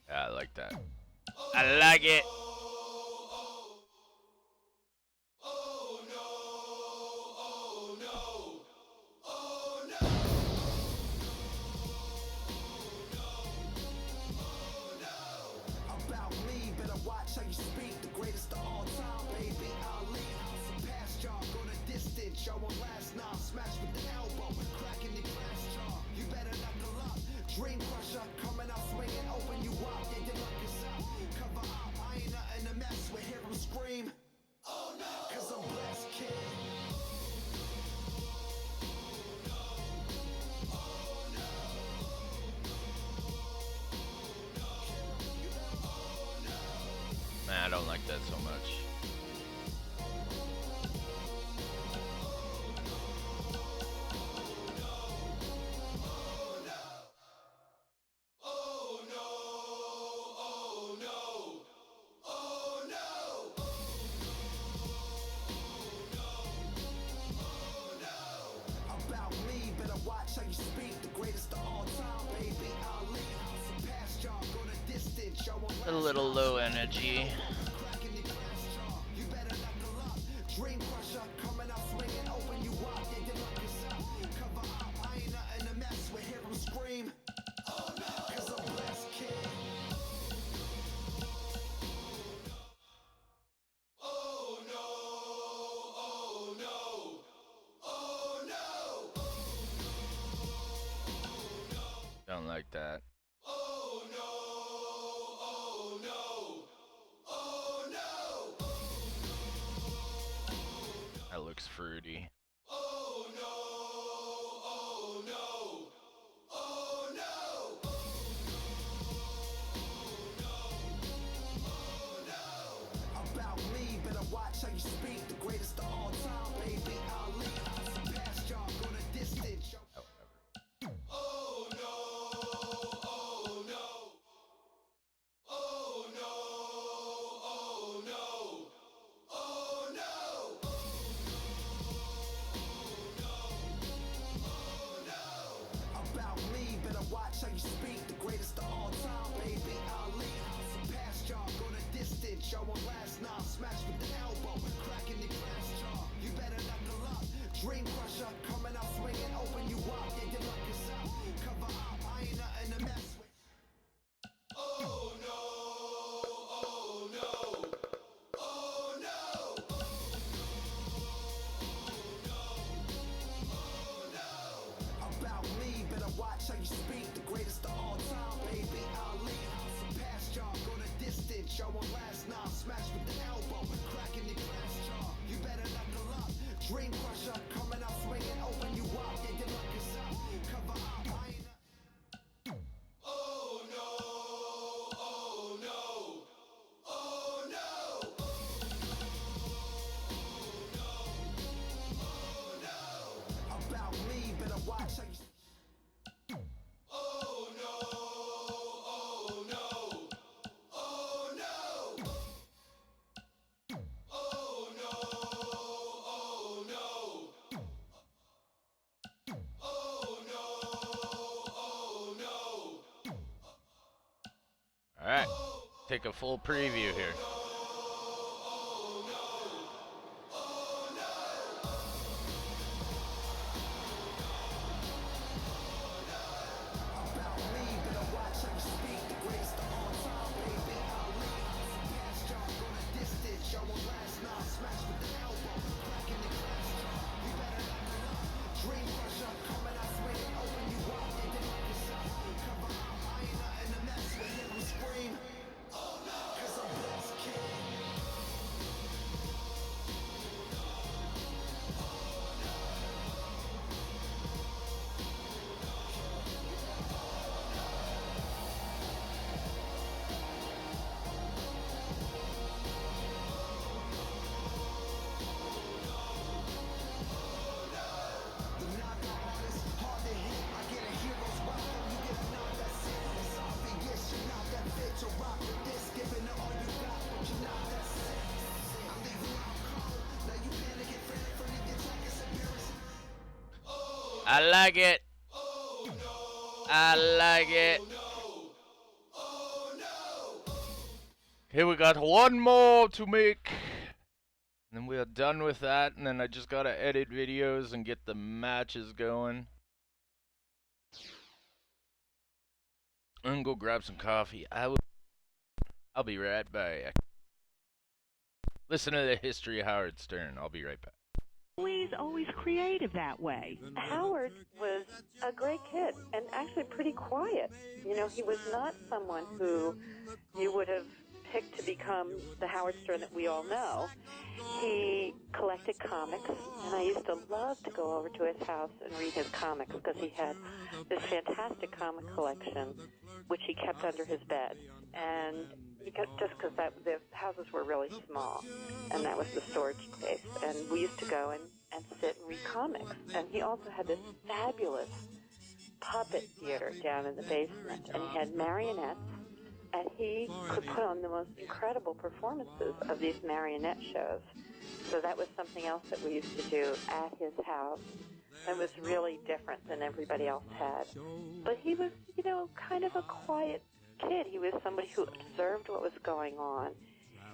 S1: Yeah, I like that. I like it.
S7: About me, better watch how you speak. The greatest of all time, baby. Ali, surpassed y'all. Go the distance, y'all won't last. Nah, smash with the elbow, cracking the glass jaw. You better knuckle up. Dream crusher, coming out swinging, open you up. Yeah, your luck is up. Cover up, I ain't nothing to mess with. Hear 'em scream. Oh no, 'cause I'm blessed, kid.
S1: Man, I don't like that so much.
S7: About me, better watch how you speak. The greatest of all time, baby. Ali, surpassed y'all. Go the distance, y'all won't
S1: A little low energy.
S7: cracking the glass jaw. You better knuckle up. Dream crusher, coming out swinging, open you up. Yeah, your luck is up. Cover up, I ain't nothing to mess with. Hear 'em scream. Oh no, 'cause I'm blessed, kid. Oh no, oh no, oh no.
S1: Don't like that.
S7: Oh no, oh no, oh no.
S1: That looks fruity.
S7: Oh no, oh no, oh no. About me, better watch how you speak. The greatest of all time, baby. Ali, surpassed y'all. Go the distance. Oh no, oh no, oh no, oh no, oh no. About me, better watch how you speak. The greatest of all time, baby. Ali, surpassed y'all. Go the distance, y'all won't last. Nah, smash with the elbow, cracking the glass jaw. You better knuckle up. Dream crusher, coming out swinging, open you up. Yeah, your luck is up. Cover up, I ain't nothing to mess with. Oh no, oh no, oh no. About me, better watch how you speak. The greatest of all time, baby. Ali, surpassed y'all. Go the distance, y'all won't last. Nah, smash with the elbow, cracking the glass jaw. You better knuckle up. Dream crusher, coming out swinging, open you up. Yeah, your luck is up. Cover up, I ain't. Oh no, oh no, oh no.
S1: Take a full preview here. I like it. I like it. Okay, we got one more to make. And then we are done with that. And then I just gotta edit videos and get the matches going. And go grab some coffee. I'll be right back. Listen to the history of Howard Stern. I'll be right back.
S17: He's always creative that way.
S19: Howard was a great kid and actually pretty quiet. You know, he was not someone who you would have picked to become the Howard Stern that we all know. He collected comics, and I used to love to go over to his house and read his comics because he had this fantastic comic collection, which he kept under his bed. And just because the houses were really small, and that was the storage space. And we used to go and sit and read comics. And he also had this fabulous puppet theater down in the basement, and he had marionettes, and he could put on the most incredible performances of these marionette shows. So that was something else that we used to do at his house. It was really different than everybody else had. But he was, you know, kind of a quiet kid. He was somebody who observed what was going on.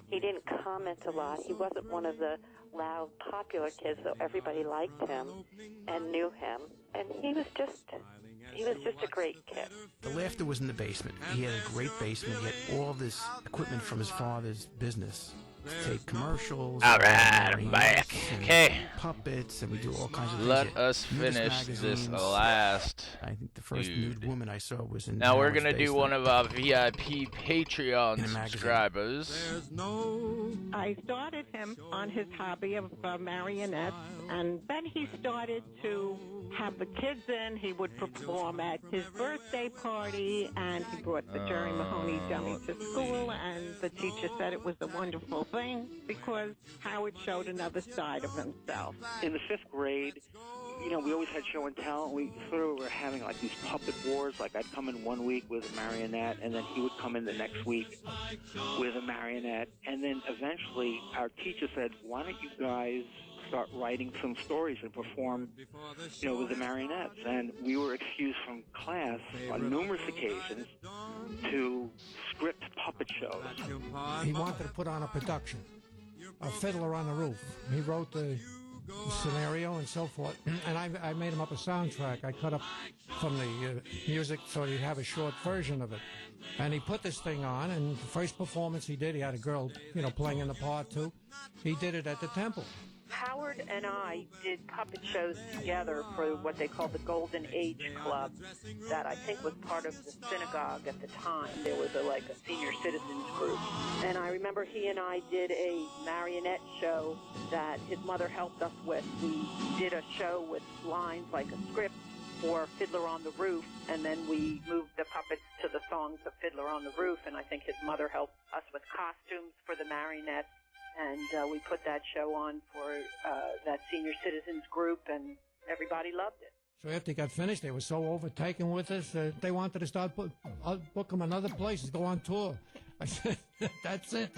S19: He didn't comment a lot. He wasn't one of the loud, popular kids, though everybody liked him and knew him. And he was just a great kid.
S18: The laughter was in the basement. He had a great basement. He had all this equipment from his father's business. Tape commercials.
S1: All right, I'm back. Okay.
S18: Puppets, and we do all kinds of things.
S1: Let us finish this last.
S18: I think the first nude woman I saw was in.
S1: Now we're gonna do one of our VIP Patreon subscribers.
S4: I started him on his hobby of marionettes, and then he started to have the kids in. He would perform at his birthday party, and he brought the Jerry Mahoney dummy to school, and the teacher said it was a wonderful thing because Howard showed another side of himself.
S21: In the 5th grade, you know, we always had show and tell. We sort of were having like these puppet wars. Like I'd come in one week with a marionette, and then he would come in the next week with a marionette. And then eventually our teacher said, why don't you guys start writing some stories and perform, you know, with the marionettes? And we were excused from class on numerous occasions to script puppet shows.
S16: He wanted to put on a production, a Fiddler on the Roof. He wrote the scenario and so forth, and I made him up a soundtrack. I cut up from the music so he'd have a short version of it. And he put this thing on, and the first performance he did, he had a girl, you know, playing in the part too. He did it at the Temple.
S5: Howard and I did puppet shows together for what they called the Golden Age Club that I think was part of the synagogue at the time. There was a senior citizens group. And I remember he and I did a marionette show that his mother helped us with. We did a show with lines like a script for Fiddler on the Roof, and then we moved the puppets to the songs of Fiddler on the Roof, and I think his mother helped us with costumes for the marionettes. And we put that show on for that senior citizens group, and everybody loved it.
S16: So after he got finished, they were so overtaken with us, they wanted to start book him another places, go on tour. I said, that's it.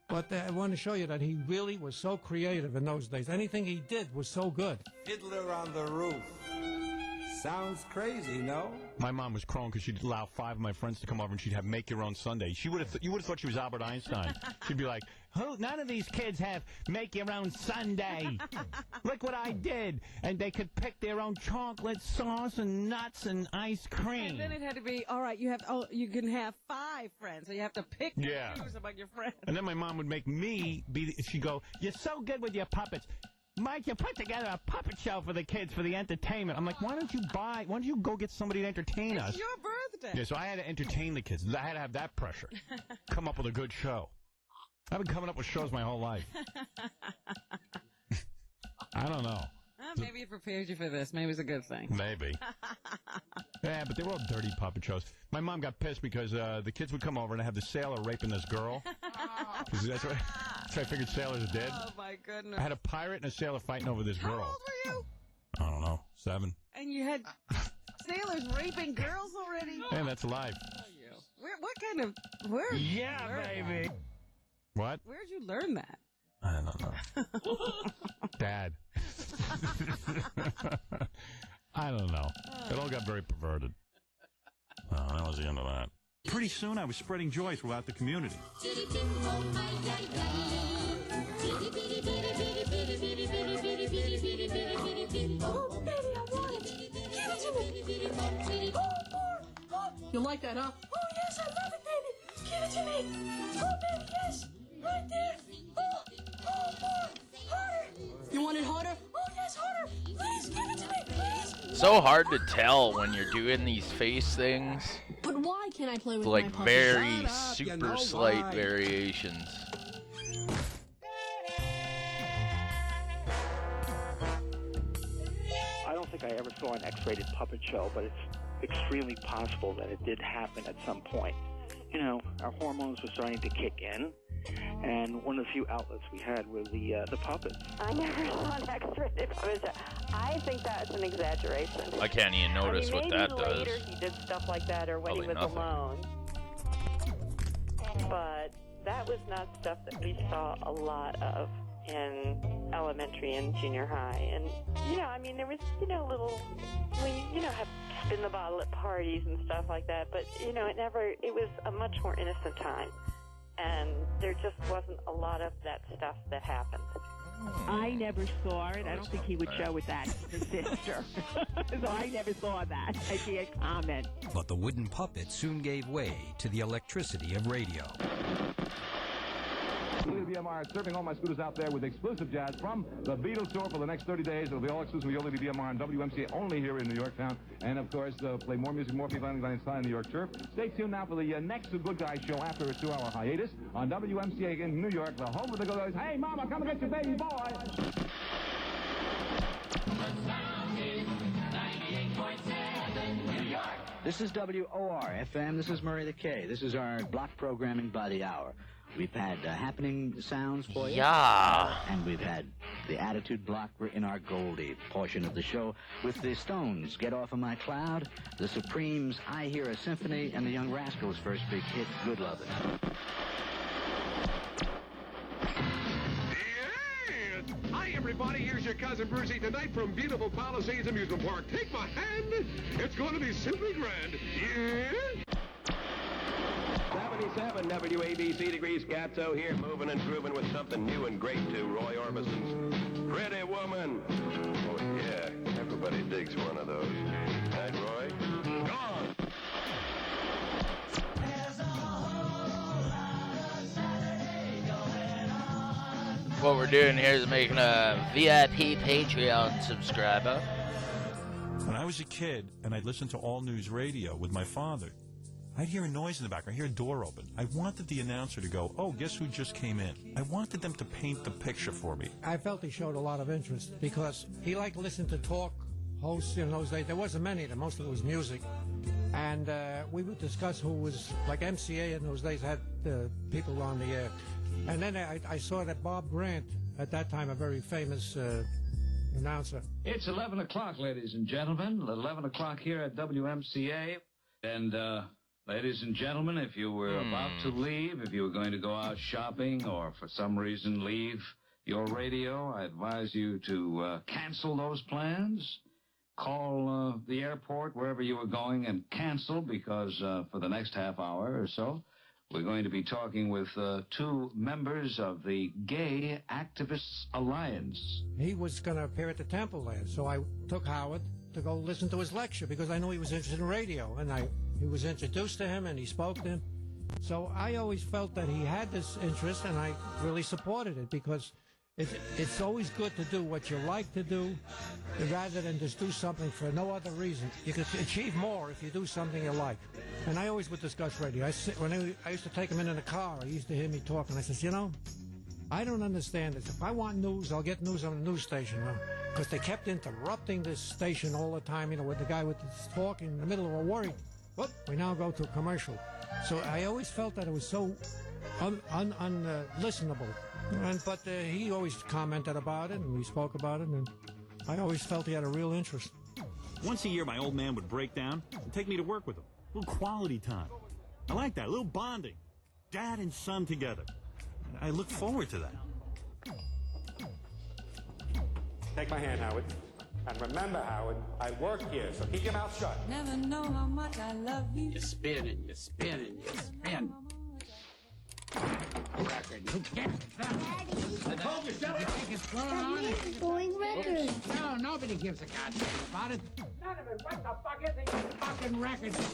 S16: But I want to show you that he really was so creative in those days. Anything he did was so good.
S6: Fiddler on the Roof. Sounds crazy, no?
S2: My mom was crowing because she'd allow 5 of my friends to come over and she'd have make your own sundae. You would have thought she was Albert Einstein. She'd be like, none of these kids have make your own sundae. Look what I did. And they could pick their own chocolate sauce and nuts and ice cream.
S10: And then it had to be, all right, you can have 5 friends, so you have to pick and choose among your friends.
S2: And then my mom would make me she'd go, you're so good with your puppets. Mike, you put together a puppet show for the kids for the entertainment. I'm like, why don't you go get somebody to entertain us?
S10: It's your birthday.
S2: Yeah, so I had to entertain the kids. I had to have that pressure. Come up with a good show. I've been coming up with shows my whole life. I don't know.
S10: Maybe it prepared you for this. Maybe it's a good thing.
S2: Maybe. Yeah, but they were all dirty puppet shows. My mom got pissed because the kids would come over and have the sailor raping this girl. That's what I figured sailors did.
S10: Oh, my goodness.
S2: I had a pirate and a sailor fighting over this girl.
S10: How old were you?
S2: I don't know, 7.
S10: And you had sailors raping girls already?
S2: Man, that's life.
S10: Where?
S2: Yeah, baby. What?
S10: Where'd you learn that?
S2: I don't know. Dad. I don't know. It all got very perverted. Oh, that was the end of that. Pretty soon I was spreading joy throughout the community.
S14: You like that, huh? Oh, yes, I love it, baby. Give it to me. Oh, baby, yes. Right there. Oh, more. Harder. You want it harder? Oh, yes, harder. Please, give it to me, please.
S1: So hard to tell when you're doing these face things.
S14: But why can't I play with
S1: like
S14: my puppet?
S1: very super slight variations.
S21: I don't think I ever saw an X-rated puppet show, but it's extremely possible that it did happen at some point. You know, our hormones were starting to kick in, and one of the few outlets we had were the puppets.
S19: I never saw an X-rated puppet show. I think that's an exaggeration.
S1: I can't even notice what that
S19: maybe
S1: does.
S19: later he did stuff like that, or when
S1: Probably
S19: he was
S1: nothing.
S19: alone. But that was not stuff that we saw a lot of in elementary and junior high. And, there was, have spin the bottle at parties and stuff like that. But, it was a much more innocent time. And there just wasn't a lot of that stuff that happened.
S17: I never saw it. I don't think he would show it that to his sister. So I never saw that. I can't comment.
S3: But the wooden puppet soon gave way to the electricity of radio.
S23: BMR serving all my scooters out there with exclusive jazz from the Beatles tour for the next 30 days. It'll be all exclusively only BMR on WMCA, only here in New York town. And, of course, play more music, more people on the inside New York turf. Stay tuned now for the next Good Guys show after a 2-hour hiatus on WMCA in New York, the home of the Good Guys. Hey, Mama, come and get your baby boy.
S24: This is WOR FM. This is Murray the K. This is our block programming by the hour. We've had happening sounds for you.
S1: Yeah.
S24: And we've had the attitude block in our Goldie portion of the show with the Stones, Get Off of My Cloud, the Supremes, I Hear a Symphony, and the Young Rascals' first big hit, Good Lovin'.
S25: Hi, everybody. Here's your cousin Brucey tonight from beautiful Palisades Amusement Park. Take my hand. It's going to be simply grand. Yeah?
S26: 77 WABC degrees Scatso here, moving and grooving with something new and great to Roy Orbison's Pretty Woman. Oh, yeah. Everybody digs one of those. Night, Roy? Gone!
S1: What we're doing here is making a VIP Patreon subscriber.
S2: When I was a kid and I'd listen to All News Radio with my father, I'd hear a noise in the background, I'd hear a door open. I wanted the announcer to go, oh, guess who just came in? I wanted them to paint the picture for me.
S16: I felt he showed a lot of interest because he liked to listen to talk hosts in those days. There wasn't many of them. Most of it was music. And we would discuss who was, like MCA in those days had people on the air. And then I saw that Bob Grant, at that time a very famous announcer.
S27: It's 11 o'clock, ladies and gentlemen. 11 o'clock here at WMCA. And, ladies and gentlemen, if you were about to leave, if you were going to go out shopping or for some reason leave your radio, I advise you to cancel those plans. call the airport wherever you were going and cancel because for the next half hour or so, we're going to be talking with two members of the Gay Activists Alliance.
S16: He was going to appear at the temple there, so I took Howard to go listen to his lecture because I knew he was interested in radio, and he was introduced to him and he spoke to him. So I always felt that he had this interest, and I really supported it because it's always good to do what you like to do rather than just do something for no other reason. You can achieve more if you do something you like. And I always would discuss radio. When I used to take him in the car, he used to hear me talk, and I says, I don't understand this. If I want news, I'll get news on the news station. Because they kept interrupting this station all the time, with the guy with his talk in the middle of a word. Whoop, we now go to a commercial. So I always felt that it was so unlistenable. But he always commented about it, and we spoke about it, and I always felt he had a real interest.
S6: Once a year, my old man would break down and take me to work with him. A little quality time. I like that, a little bonding. Dad and son together. I look forward to that.
S8: Take my hand, Howard. And remember, Howard, I work here, so keep your mouth shut.
S14: Never know how much I love you.
S27: You spin and you spin and you spin. Record. Who cares? I told you, shut up.
S14: It's going record.
S8: No, nobody gives a goddamn about it.
S14: None of it. What the fuck is it? Fucking record. This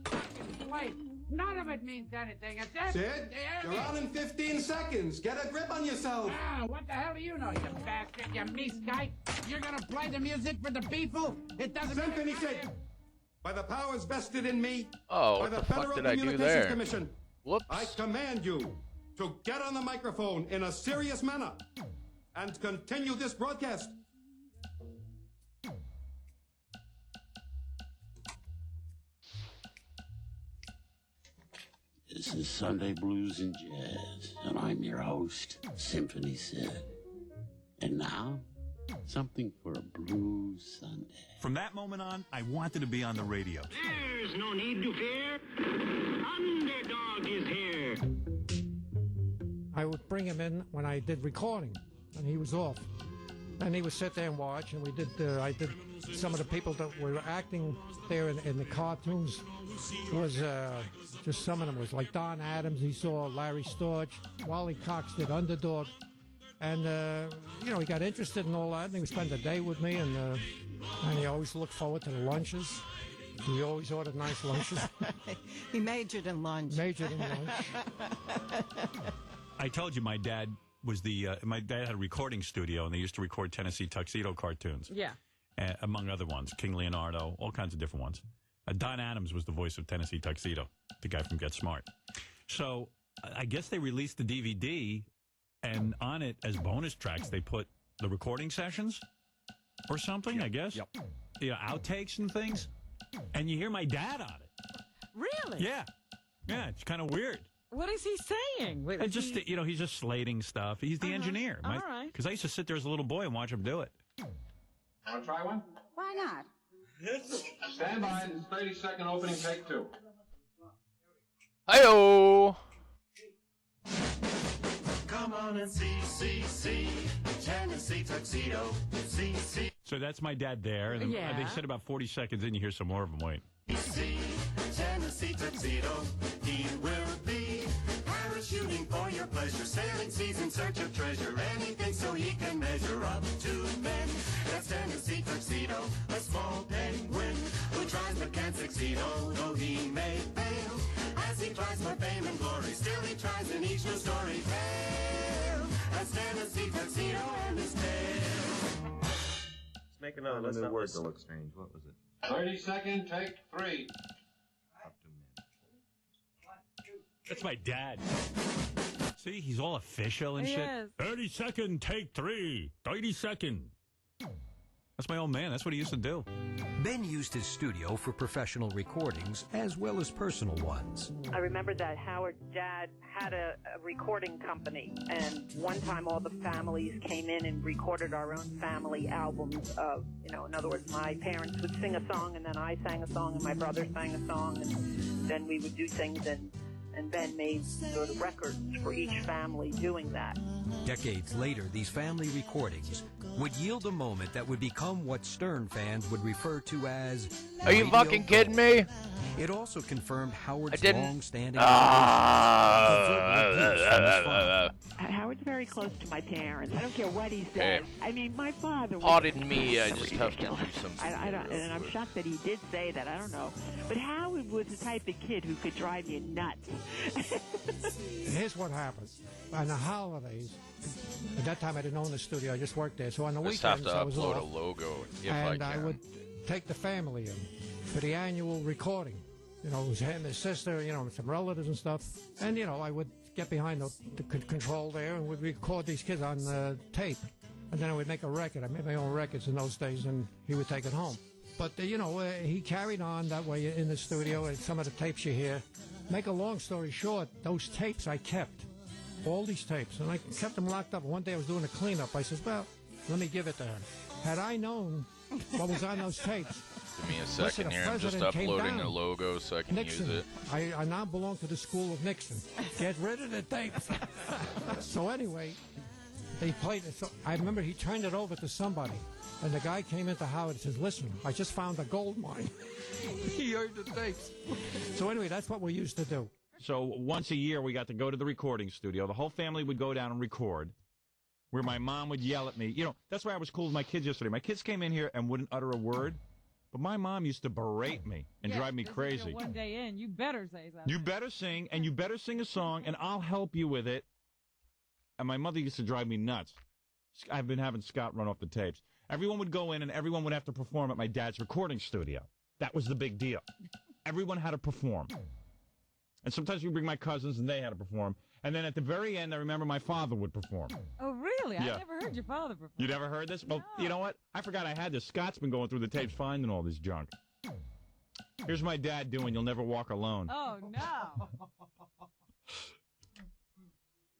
S14: fucking place. None of it means anything. It's
S8: Sid, you're on in 15 seconds. Get a grip on yourself.
S14: Ah, what the hell do you know, you bastard, you meat-skite? You're gonna play the music for the people? It doesn't
S8: Symphony Sid, by the powers vested in me,
S1: Oh,
S8: by
S1: what
S8: the
S1: the fuck
S8: Federal
S1: did I do
S8: Communications
S1: there?
S8: Commission,
S1: Whoops.
S8: I command you to get on the microphone in a serious manner and continue this broadcast.
S9: This is Sunday Blues and Jazz, and I'm your host, Symphony Sid. And now, something for a blues Sunday.
S6: From that moment on, I wanted to be on the radio.
S14: There's no need to fear. Underdog is here.
S16: I would bring him in when I did recording, and he was off. And he would sit there and watch, and I did some of the people that were acting there in the cartoons was just some of them was like Don Adams. He saw Larry Storch, Wally Cox did Underdog, and he got interested in all that. And he would spend the day with me, and he always looked forward to the lunches. He always ordered nice lunches.
S4: He majored in lunch.
S16: Majored in lunch.
S6: I told you my dad was my dad had a recording studio, and they used to record Tennessee Tuxedo cartoons.
S10: Yeah.
S6: Among other ones, King Leonardo, all kinds of different ones. Don Adams was the voice of Tennessee Tuxedo, the guy from Get Smart. So I guess they released the DVD, and on it, as bonus tracks, they put the recording sessions or something, yep. I guess. Yep. Outtakes and things. And you hear my dad on it.
S10: Really?
S6: Yeah. Yeah, it's kind of weird.
S10: What is he saying?
S6: And just, he's just slating stuff. He's the engineer.
S10: All right.
S6: Because I used to sit there as a little boy and watch him do it.
S8: Want to try one?
S14: Why not?
S8: Stand by. This is 30-second opening, take 2.
S1: Hi-yo!
S7: Come on and see Tennessee Tuxedo. See.
S6: So that's my dad there. And
S10: Yeah.
S6: they said about 40 seconds in, you hear some more of them. Wait.
S7: See Tennessee Tuxedo. He will be parachuting for your pleasure, sailing seas in search of treasure, anything so he can measure up to men. That's Tennessee Tuxedo, a small penguin who tries but can't succeed, although he may fail. As he tries for fame and glory, still he tries in each new story tale. That's Tennessee Tuxedo and his tail.
S11: Let's make another new word to look strange. What was it?
S8: 30-second, take 3.
S6: That's my dad. See, he's all official and
S10: He
S6: shit.
S10: is.
S6: 30-second, take 3. 30-second. That's my old man. That's what he used to do.
S3: Ben used his studio for professional recordings as well as personal ones.
S5: I remember that Howard's dad had a recording company, and one time all the families came in and recorded our own family albums of, in other words, my parents would sing a song, and then I sang a song, and my brother sang a song, and then we would do things, and and Ben made sort of records for each family doing that.
S3: Decades later, these family recordings would yield a moment that would become what Stern fans would refer to as
S1: Are you fucking kidding me?
S3: It also confirmed Howard's
S1: didn't-
S3: long-standing
S17: Howard's very close to my parents. I don't care what he says. I mean, my father was...
S1: Pardon me, I just have to do something.
S17: I don't, and I'm shocked that he did say that. I don't know. But Howard was the type of kid who could drive you nuts.
S16: Here's what happened. On the holidays, at that time I didn't own the studio, I just worked there. So on the
S1: Just have
S16: weekends
S1: to
S16: I was
S1: upload
S16: off.
S1: a logo if
S16: And
S1: I can.
S16: would take the family in for the annual recording. You know, it was him, his sister, you know, some relatives and stuff. And, you know, I would get behind the control there and would record these kids on tape. And then I would make a record. I made my own records in those days, and he would take it home. But, you know, he carried on that way in the studio, and some of the tapes you hear. Make a long story short, those tapes I kept. All these tapes. And I kept them locked up. One day I was doing a cleanup. I said, well, let me give it to him. Had I known what was on those tapes...
S1: Give me a second here. I'm just uploading the logo so I can
S16: Nixon.
S1: use it.
S16: I now belong to the school of Nixon. Get rid of the tapes. So anyway, they played it. So I remember he turned it over to somebody, and the guy came into Howard and says, listen, I just found a gold mine. He heard the tapes. So anyway, that's what we used to do.
S6: So once a year, we got to go to the recording studio. The whole family would go down and record, where my mom would yell at me. You know, that's why I was cool with my kids yesterday. My kids came in here and wouldn't utter a word. But my mom used to berate me and drive me crazy.
S10: One day in, you better say something.
S6: You better sing, and you better sing a song, and I'll help you with it. And my mother used to drive me nuts. I've been having Scott run off the tapes. Everyone would go in, and everyone would have to perform at my dad's recording studio. That was the big deal. Everyone had to perform. And sometimes we bring my cousins, and they had to perform. And then at the very end, I remember my father would perform.
S10: Oh, really?
S6: Yeah.
S10: I never heard your father perform.
S6: You never heard this? Well, you know what? I forgot I had this. Scott's been going through the tapes finding all this junk. Here's my dad doing You'll Never Walk Alone.
S10: Oh, no.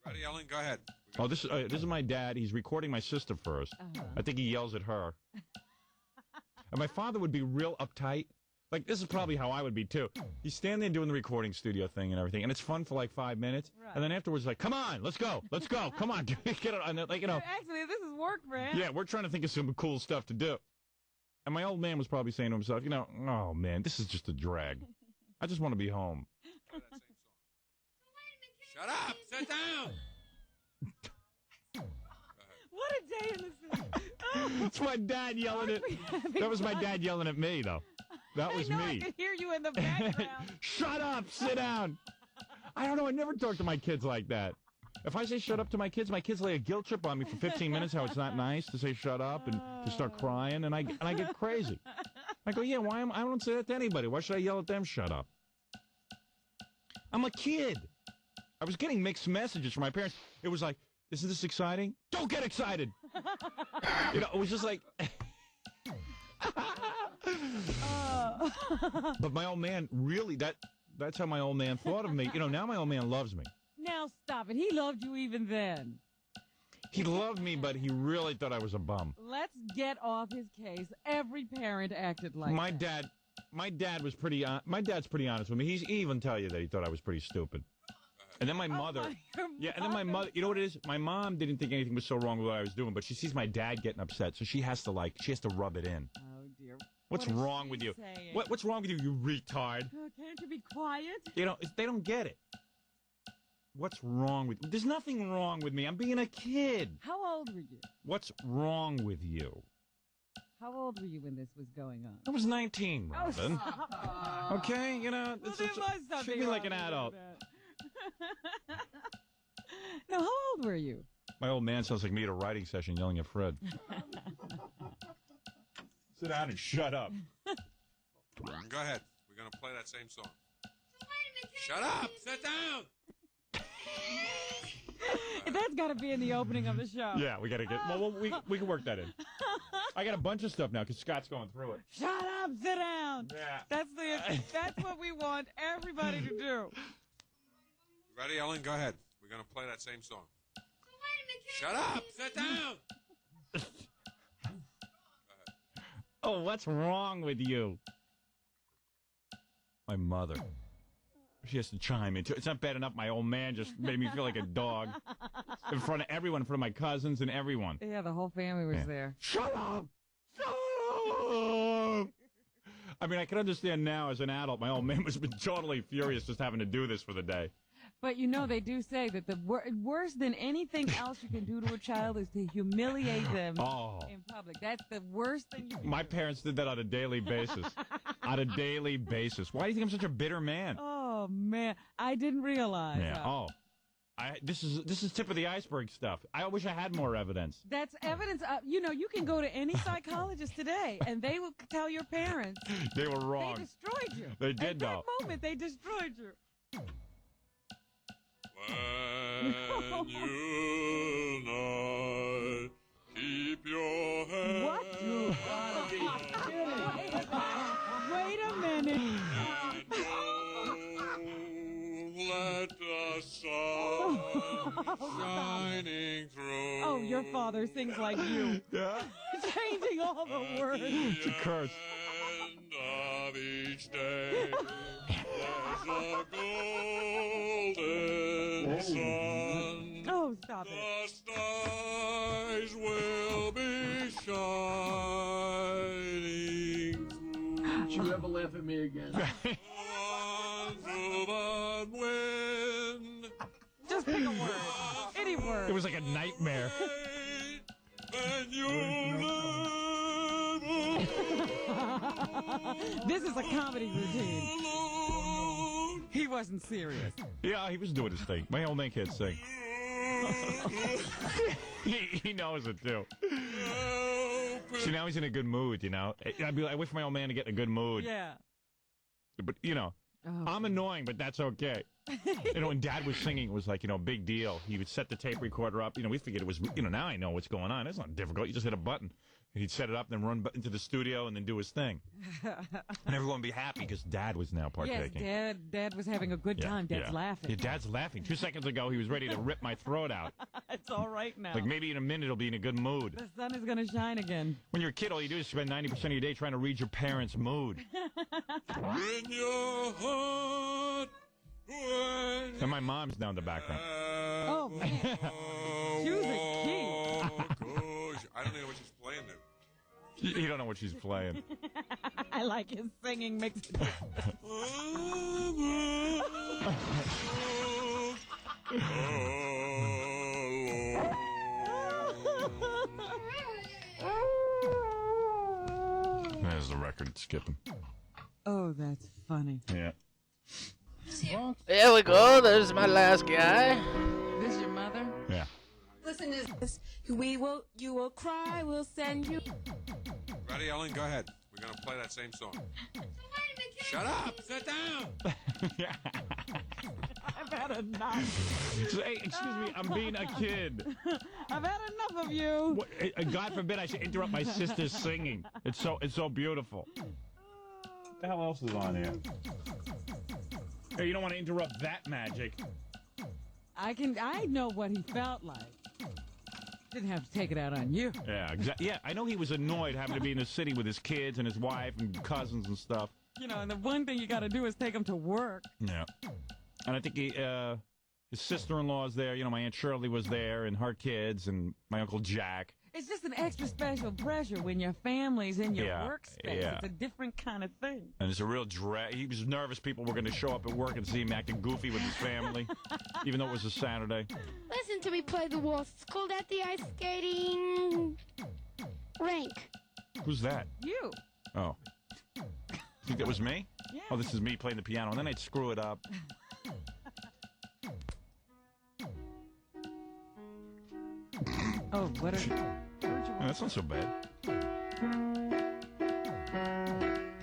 S8: Ready, Ellen? Go ahead.
S6: Oh, this is my dad. He's recording my sister first. I think he yells at her. And my father would be real uptight. Like, this is probably how I would be, too. He's standing there doing the recording studio thing and everything, and it's fun for like 5 minutes. Right. And then afterwards, like, come on, let's go. Come on, get it. And like, you know.
S10: Actually, this is work, man.
S6: Yeah, we're trying to think of some cool stuff to do. And my old man was probably saying to himself, you know, oh, man, this is just a drag. I just want to be home.
S8: Shut up! Sit down!
S10: What a day in the city.
S6: It's my dad yelling at... That was my dad yelling at me, though. That was
S10: me.
S6: I
S10: could hear you in the background.
S6: Shut up! Sit down! I don't know. I never talk to my kids like that. If I say shut up to my kids lay a guilt trip on me for 15 minutes, how it's not nice to say shut up and to start crying, and I get crazy. I go, yeah, I don't say that to anybody. Why should I yell at them, shut up? I'm a kid. I was getting mixed messages from my parents. It was like, isn't this exciting? Don't get excited! You know, it was just like... But my old man, really, that's how my old man thought of me. You know, now my old man loves me.
S10: Now stop it. He loved you even then.
S6: He loved me, but he really thought I was a bum.
S10: Let's get off his case. Every parent acted like that.
S6: My dad was pretty, my dad's pretty honest with me. He even tell you that he thought I was pretty stupid. And then my mother, and then my mother, you know what it is? My mom didn't think anything was so wrong with what I was doing, but she sees my dad getting upset, so she has to rub it in.
S10: Oh, dear.
S6: What's wrong with you? What's wrong with you, you retard?
S10: Can't you be quiet?
S6: You know, they don't get it. What's wrong with you? There's nothing wrong with me. I'm being a kid.
S10: How old were you?
S6: What's wrong with you?
S10: How old were you when this was going on?
S6: I was 19, Robin. Okay, you know,
S10: well,
S6: treat me like an adult.
S10: Now, how old were you?
S6: My old man sounds like me at a writing session yelling at Fred. Sit down and shut up.
S8: Go ahead. We're going to play that same song. Shut up! Sit down!
S10: That's got to be in the opening of the show.
S6: Yeah, we got to get... Well, we can work that in. I got a bunch of stuff now because Scott's going through it.
S10: Shut up! Sit down!
S6: Yeah.
S10: That's what we want everybody to do.
S8: Ready, Ellen? Go ahead. We're going to play that same song. Shut up! Sit down!
S6: Oh, what's wrong with you? My mother. She has to chime in. It's not bad enough my old man just made me feel like a dog in front of everyone, in front of my cousins and everyone.
S10: Yeah, the whole family was there.
S6: Shut up! Shut up! I mean, I can understand now as an adult, my old man was been totally furious just having to do this for the day.
S10: But you know, they do say that the worse than anything else you can do to a child is to humiliate them in public. That's the worst thing you can
S6: My
S10: do.
S6: parents did that on a daily basis. On a daily basis. Why do you think I'm such a bitter man?
S10: Oh, man. I didn't realize.
S6: Yeah. This is tip of the iceberg stuff. I wish I had more evidence.
S10: That's evidence. You know, you can go to any psychologist today, and they will tell your parents.
S6: They were wrong.
S10: They destroyed you.
S6: They did,
S10: At
S6: though.
S10: that moment, they destroyed you.
S12: When you not keep your head.
S10: What? Wait a minute.
S12: Let the sun shining through.
S10: Oh, your father sings like you.
S6: Yeah.
S10: Changing all the words.
S6: It's a curse.
S12: End of each day, there's a golden sun.
S10: Oh, stop it.
S12: The stars will be shining through.
S13: Don't you ever laugh at me again.
S12: Through the wind.
S10: Just pick a word. Any word.
S6: It was like a nightmare.
S12: And you
S10: This is a comedy routine. He wasn't serious.
S6: Yeah, he was doing his thing. My old man can't sing. he knows it, too. See, now he's in a good mood, you know. I wait for my old man to get in a good mood.
S10: Yeah.
S6: But, you know, I'm annoying, but that's okay. You know, when Dad was singing, it was like, you know, a big deal. He would set the tape recorder up. You know, we figured it was, you know, now I know what's going on. It's not difficult. You just hit a button. And he'd set it up, then run into the studio, and then do his thing. And everyone would be happy because Dad was now partaking.
S10: Yes, Dad was having a good time. Dad's laughing.
S6: Yeah, Dad's laughing. 2 seconds ago, he was ready to rip my throat out.
S10: It's all right now.
S6: Like, maybe in a minute, he'll be in a good mood.
S10: The sun is going to shine again.
S6: When you're a kid, all you do is spend 90% of your day trying to read your parents' mood.
S12: in your heart.
S6: And my mom's down the background.
S10: Oh, man. She was a key.
S12: Gosh, I don't even know what she's playing there.
S6: You don't know what she's playing.
S10: I like his singing mixed.
S6: There's the record skipping.
S10: Oh, that's funny.
S6: Yeah.
S1: There we go. There's my last guy.
S10: This your mother?
S6: Yeah.
S14: Listen to this. You will cry, we'll send you.
S25: Ready, Ellen? Go ahead. We're going to play that same song. Shut up! Sit down!
S10: I've had enough.
S6: Hey, excuse me, I'm being a kid.
S10: I've had enough of you.
S6: What, God forbid I should interrupt my sister's singing. It's so beautiful. What the hell else is on here? Hey, you don't want to interrupt that magic.
S10: I know what he felt like. Didn't have to take it out on you.
S6: Yeah, exactly. Yeah, I know he was annoyed having to be in the city with his kids and his wife and cousins and stuff.
S10: You know, and the one thing you got to do is take him to work.
S6: Yeah. And I think his sister-in-law's there. You know, my Aunt Shirley was there and her kids and my Uncle Jack.
S10: It's just an extra special pressure when your family's in your
S6: Yeah,
S10: workspace.
S6: yeah.
S10: It's a different kind of thing.
S6: And it's a real drag. He was nervous people were going to show up at work and see him acting goofy with his family, even though it was a Saturday.
S14: Listen to me play the waltz. It's called At the Ice Skating Rink.
S6: Who's that?
S10: You.
S6: Oh. Think that was me?
S10: Yeah.
S6: Oh, this is me playing the piano, and then I'd screw it up.
S10: Oh, what a...
S6: Oh, that's not so bad.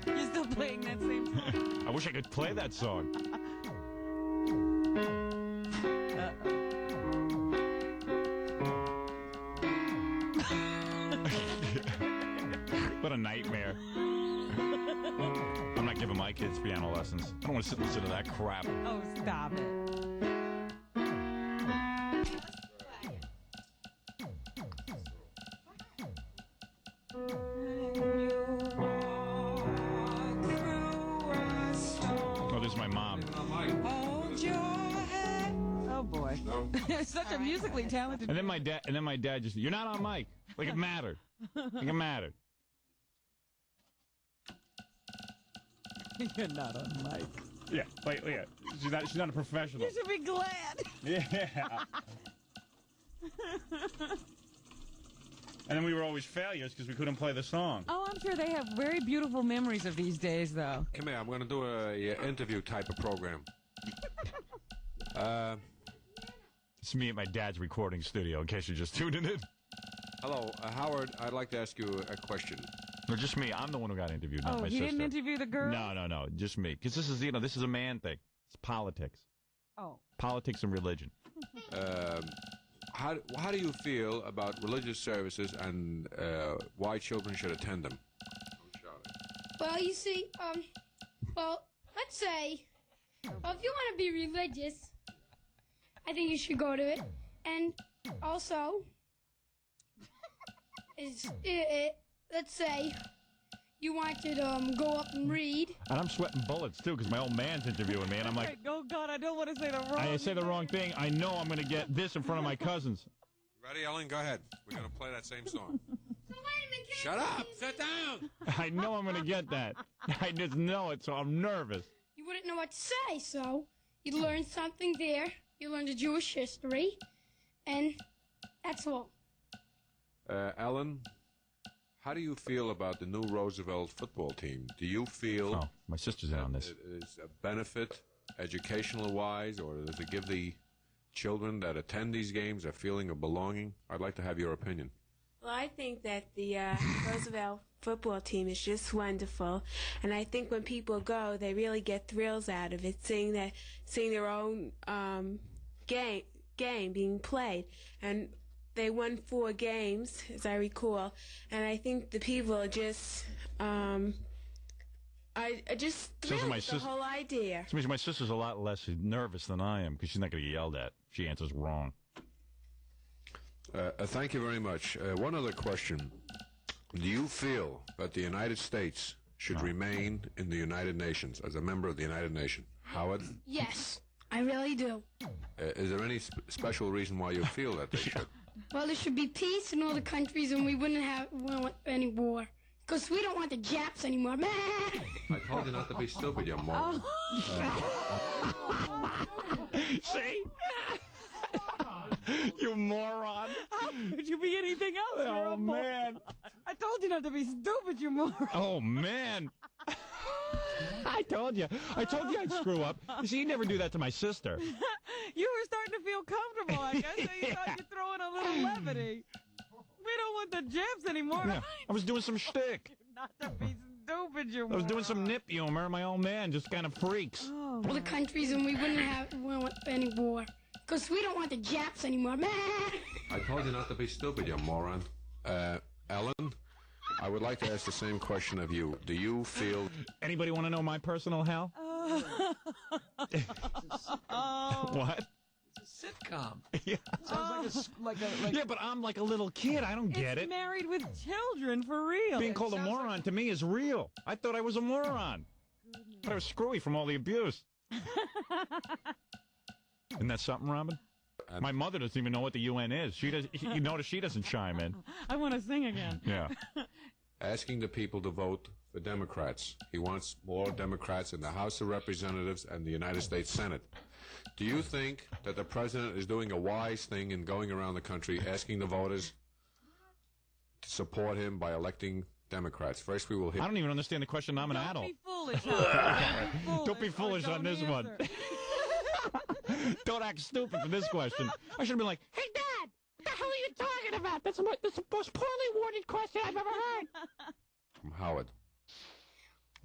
S10: You're still playing that same song?
S6: I wish I could play that song. What a nightmare. I'm not giving my kids piano lessons. I don't want to sit and listen to that crap.
S10: Oh, stop it.
S6: Oh, this is my mom.
S10: such a musically talented.
S6: And then my dad just, you're not on mic. Like it mattered. Like it mattered.
S10: You're not on mic.
S6: Yeah, yeah. She's not a professional.
S10: You should be glad.
S6: Yeah. And then we were always failures because we couldn't play the song.
S10: Oh, I'm sure they have very beautiful memories of these days, though.
S25: Come here, I'm going to do a interview type of program.
S6: It's me at my dad's recording studio, in case you're just tuning in.
S25: Hello, Howard, I'd like to ask you a question.
S6: No, just me. I'm the one who got interviewed, not my
S10: you
S6: sister.
S10: didn't interview the girl?
S6: No, just me. Because this is a man thing. It's politics.
S10: Oh.
S6: Politics and religion.
S25: How do you feel about religious services and why children should attend them?
S14: Well, you see, let's say, if you want to be religious, I think you should go to it. And also, let's say you want to go up and read.
S6: And I'm sweating bullets, too, because my old man's interviewing me, and I'm like...
S10: Oh, God, I don't want to say the wrong thing.
S6: I say the wrong thing. I know I'm going to get this in front of my cousins.
S25: Ready, Ellen? Go ahead. We're going to play that same song. Shut up! Sit down!
S6: I know I'm going to get that. I just know it, so I'm nervous.
S14: You wouldn't know what to say, so you learn something there. You learn the Jewish history, and that's all.
S25: Ellen, how do you feel about the new Roosevelt football team? Do you feel...
S6: Oh, my sister's in on this.
S25: It is a benefit, educational-wise, or does it give the children that attend these games a feeling of belonging? I'd like to have your opinion.
S15: Well, I think that the Roosevelt football team is just wonderful, and I think when people go, they really get thrills out of it, seeing their own game being played, and they won 4 games, as I recall, and I think the people are just I just thrilled with the whole idea.
S6: So my sister's a lot less nervous than I am because she's not going to get yelled at if she answers wrong.
S25: Thank you very much. One other question. Do you feel that the United States should remain in the United Nations, as a member of the United Nations? Howard?
S14: Yes, I really do.
S25: Is there any special reason why you feel that they should?
S14: Well, there should be peace in all the countries, and we wouldn't want any war. Because we don't want the Japs anymore.
S25: I told you not to be stupid, you moron.
S6: See? You moron.
S10: How could you be anything else?
S6: Oh, man.
S10: I told you not to be stupid, you moron.
S6: Oh, man. I told you I'd screw up. You see, you never do that to my sister.
S10: You were starting to feel comfortable, I guess, so you thought you'd throw in a little levity. We don't want the Japs anymore.
S6: Yeah, I was doing some shtick.
S10: Not to be stupid, you
S6: I was doing some nip humor. My old man just kind of freaks.
S14: All the countries, and we wouldn't want any war. Because we don't want the Japs anymore.
S25: I told you not to be stupid, you moron. Ellen, I would like to ask the same question of you. Do you feel...
S6: Anybody want to know my personal hell? What?
S13: It's a sitcom.
S6: Yeah.
S13: Sounds like a
S6: Yeah, but I'm like a little kid. I don't get it.
S10: Married with children, for real.
S6: Being called a moron to me is real. I thought I was a moron. But I was screwy from all the abuse. Isn't that something, Robin? My mother doesn't even know what the UN is. You notice she doesn't chime in.
S10: I want to sing again.
S6: Yeah.
S25: Asking the people to vote for Democrats. He wants more Democrats in the House of Representatives and the United States Senate. Do you think that the president is doing a wise thing in going around the country asking the voters to support him by electing Democrats? First, we will hear...
S6: I don't even understand the question. I'm an adult.
S10: Don't be foolish.
S6: Don't be foolish on this one. Don't act stupid for this question. I should have been like, hey, Dad, what the hell are you talking about? That's the most poorly worded question I've ever heard.
S25: From Howard.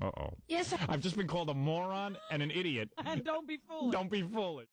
S6: Uh-oh.
S14: Yes,
S6: I've just been called a moron and an idiot.
S10: And don't be foolish.
S6: Don't be foolish.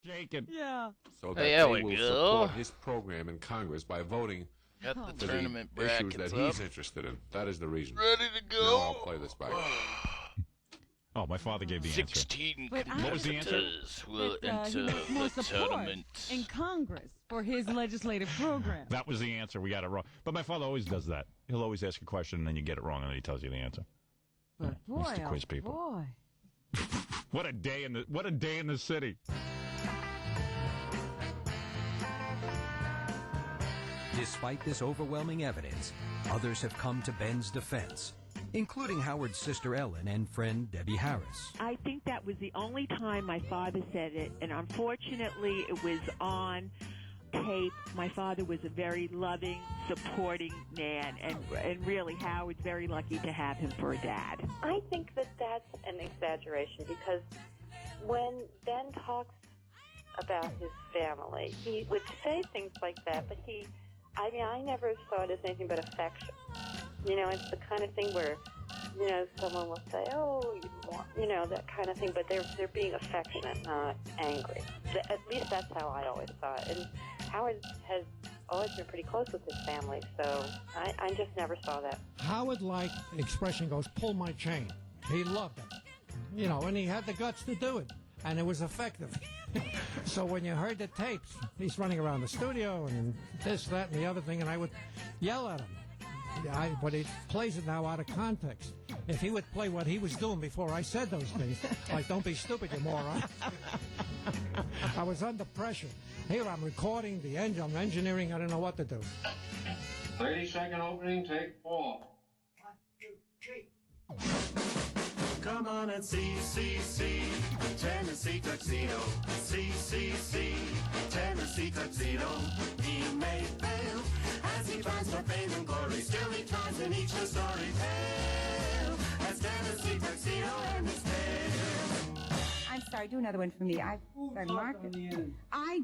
S6: Shaking.
S10: Yeah.
S25: So that
S1: There
S25: they
S1: we
S25: will
S1: go.
S25: support his program in Congress by voting
S1: Got the
S25: for
S1: tournament
S25: the issues
S1: brackets
S25: that he's
S1: up.
S25: interested in. That is the reason.
S1: Ready to go.
S25: Now I'll play this back.
S6: Oh, my father gave the answer.
S1: 16
S10: But I
S6: What was the answer?
S1: competitors will
S10: That, he
S1: enter
S10: wants more
S1: the
S10: support
S1: tournament.
S10: in Congress for his legislative program.
S6: That was the answer. We got it wrong. But my father always does that. He'll always ask a question, and then you get it wrong, and then he tells you the answer.
S10: But boy,
S6: That's the quiz
S10: oh
S6: people.
S10: boy.
S6: What a day in the city.
S3: Despite this overwhelming evidence, others have come to Ben's defense, including Howard's sister Ellen and friend Debbie Harris.
S17: I think that was the only time my father said it, and unfortunately it was on tape. My father was a very loving, supporting man, and really Howard's very lucky to have him for a dad.
S5: I think that that's an exaggeration because when Ben talks about his family, he would say things like that, but I never saw it as anything but affection. You know, it's the kind of thing where, you know, someone will say, oh, you know, that kind of thing, but they're being affectionate, not angry. At least that's how I always saw it. And Howard has always been pretty close with his family, so I just never saw that.
S16: Howard liked the expression goes, pull my chain. He loved it. You know, and he had the guts to do it. And it was effective. So when you heard the tapes, he's running around the studio and this, that, and the other thing, and I would yell at him. But he plays it now out of context. If he would play what he was doing before I said those things, like, don't be stupid, you moron. I was under pressure. Here I'm recording I'm engineering, I don't know what to do.
S18: 30-second opening, take 4.
S7: 1, 2, 3. Come on and see Tennessee Tuxedo. See Tennessee Tuxedo. He may fail as he tries for fame and glory. Still he tries in each the story tale. As Tennessee Tuxedo and his tail.
S19: I'm sorry, do another one for me. I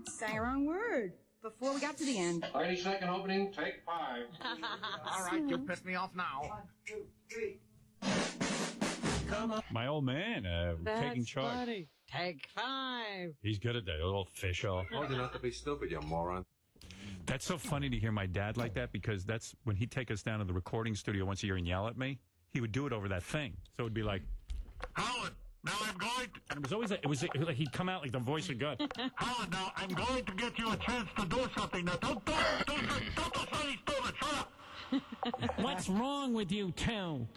S19: sang a wrong word before we got to the end.
S18: 30-second opening, take 5.
S7: All right, you pissed me off now. 1, 2, 3. Come on.
S6: My old man taking charge.
S10: Funny. Take 5.
S6: He's good at that, little official.
S25: I told you not to be stupid, you moron.
S6: That's so funny to hear my dad like that, because that's when he'd take us down to the recording studio once a year and yell at me. He would do it over that thing. So it would be like,
S18: Howard, now I'm going to...
S6: And it was always like he'd come out like the voice of God.
S18: Howard, now I'm going to get you a chance to do something. Now don't do something stupid. Shut up.
S13: What's wrong with you two?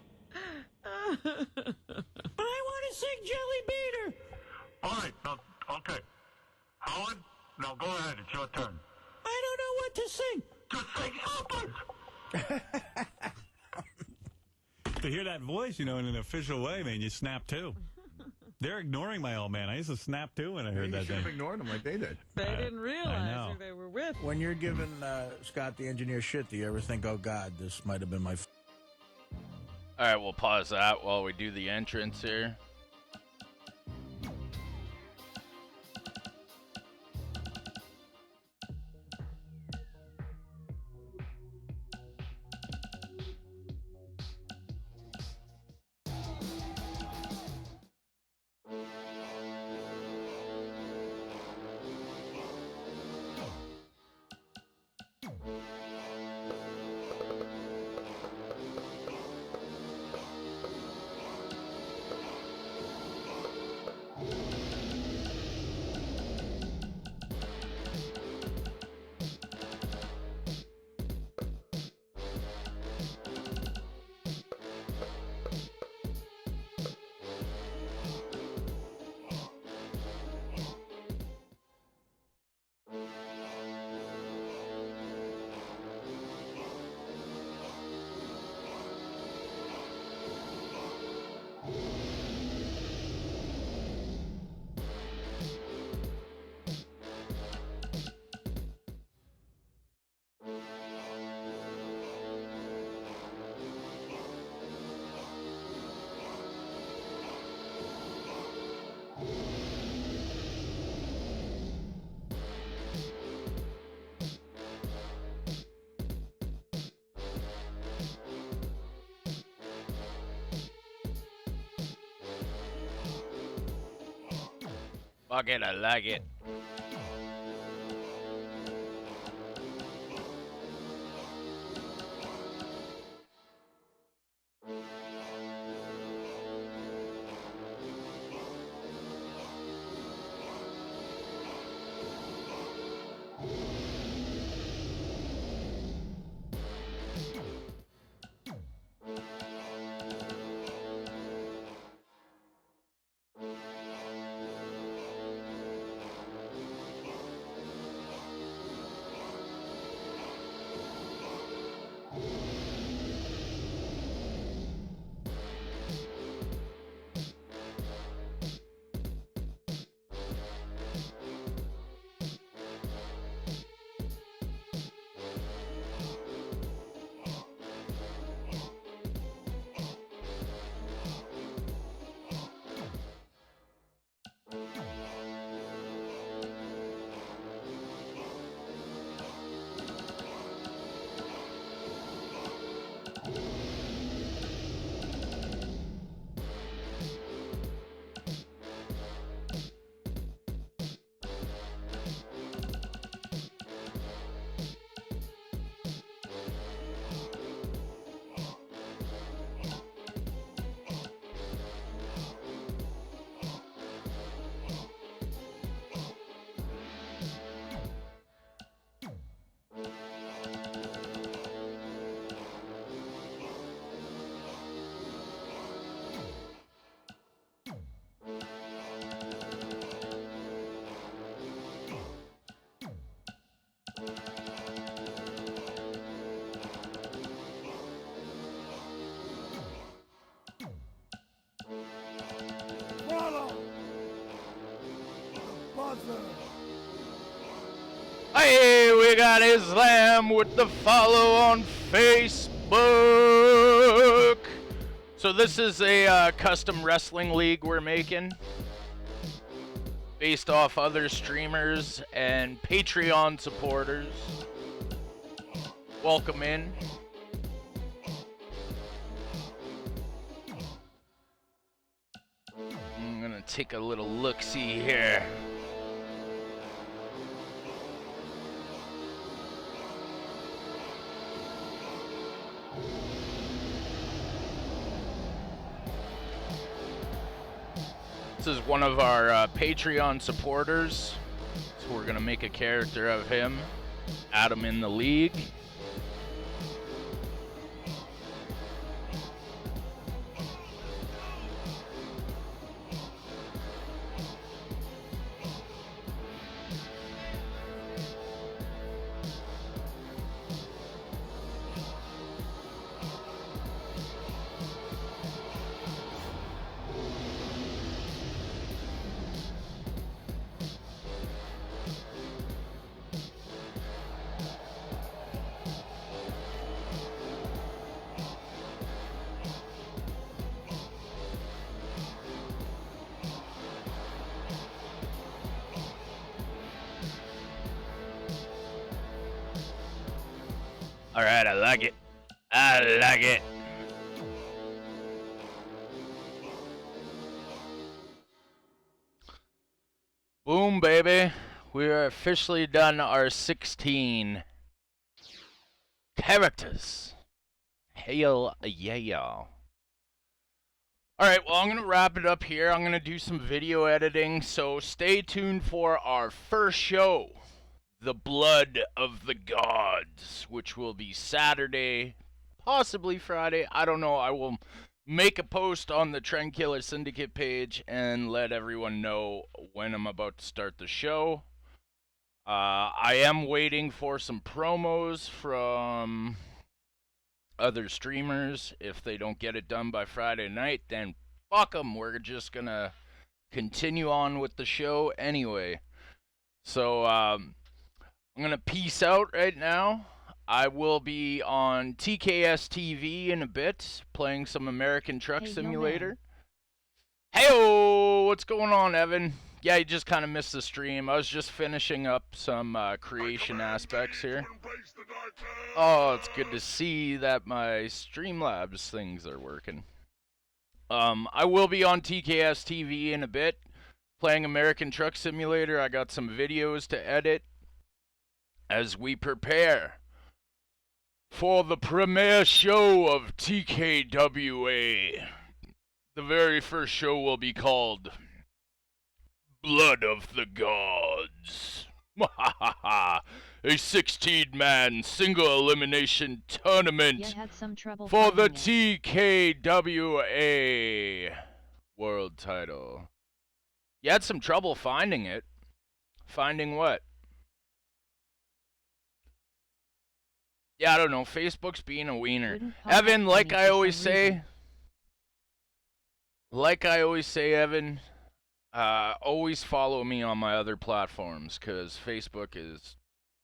S13: But I want to sing Jelly Beater.
S18: All right, now, okay. Howard, now go ahead. It's your turn.
S13: I don't know what to sing.
S18: Just sing something.
S6: To hear that voice, in an official way, man, you snap too. They're ignoring my old man. I used to snap too when I heard that
S11: You should
S6: thing.
S11: have ignored him like they did.
S10: They didn't
S6: I
S10: realize
S6: know.
S10: who they were with.
S20: When you're giving Scott the engineer shit, do you ever think, oh, God, this might have been my...
S1: All right, we'll pause that while we do the entrance here. Fuck it, I like it. Hey, we got Islam with the follow on Facebook. So this is a custom wrestling league we're making based off other streamers and Patreon supporters. Welcome in. I'm gonna take a little look-see here. This is one of our Patreon supporters, so we're gonna make a character of him, add him in the league. All right, I like it. I like it. Boom, baby. We are officially done our 16 characters. Hell yeah. All right, well, I'm going to wrap it up here. I'm going to do some video editing, so stay tuned for our first show, The Blood of the Gods, which will be Saturday, possibly Friday. I don't know. I will make a post on the Trend Killer Syndicate page and let everyone know when I'm about to start the show. I am waiting for some promos from other streamers. If they don't get it done by Friday night, then fuck them. We're just going to continue on with the show anyway. So, I'm going to peace out right now. I will be on TKS TV in a bit, playing some American Truck Simulator. Hey-oh! What's going on, Evan? Yeah, you just kind of missed the stream. I was just finishing up some creation aspects here. Oh, it's good to see that my Streamlabs things are working. I will be on TKS TV in a bit, playing American Truck Simulator. I got some videos to edit as we prepare for the premiere show of TKWA. The very first show will be called Blood of the Gods. A 16-man single elimination tournament for the TKWA world title. You had some trouble finding it. Finding what? Yeah, I don't know. Facebook's being a wiener. Evan, like I always say, Evan, always follow me on my other platforms, because Facebook is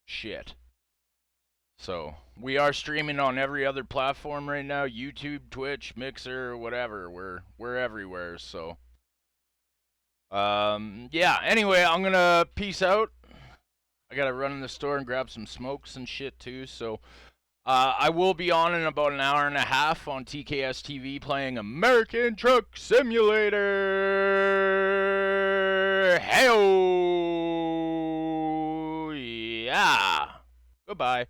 S1: shit. So, we are streaming on every other platform right now. YouTube, Twitch, Mixer, whatever. We're everywhere, so. Yeah, anyway, I'm gonna peace out. I gotta run in the store and grab some smokes and shit, too, so. I will be on in about an hour and a half on TKS TV playing American Truck Simulator. Hey-oh! Yeah. Goodbye.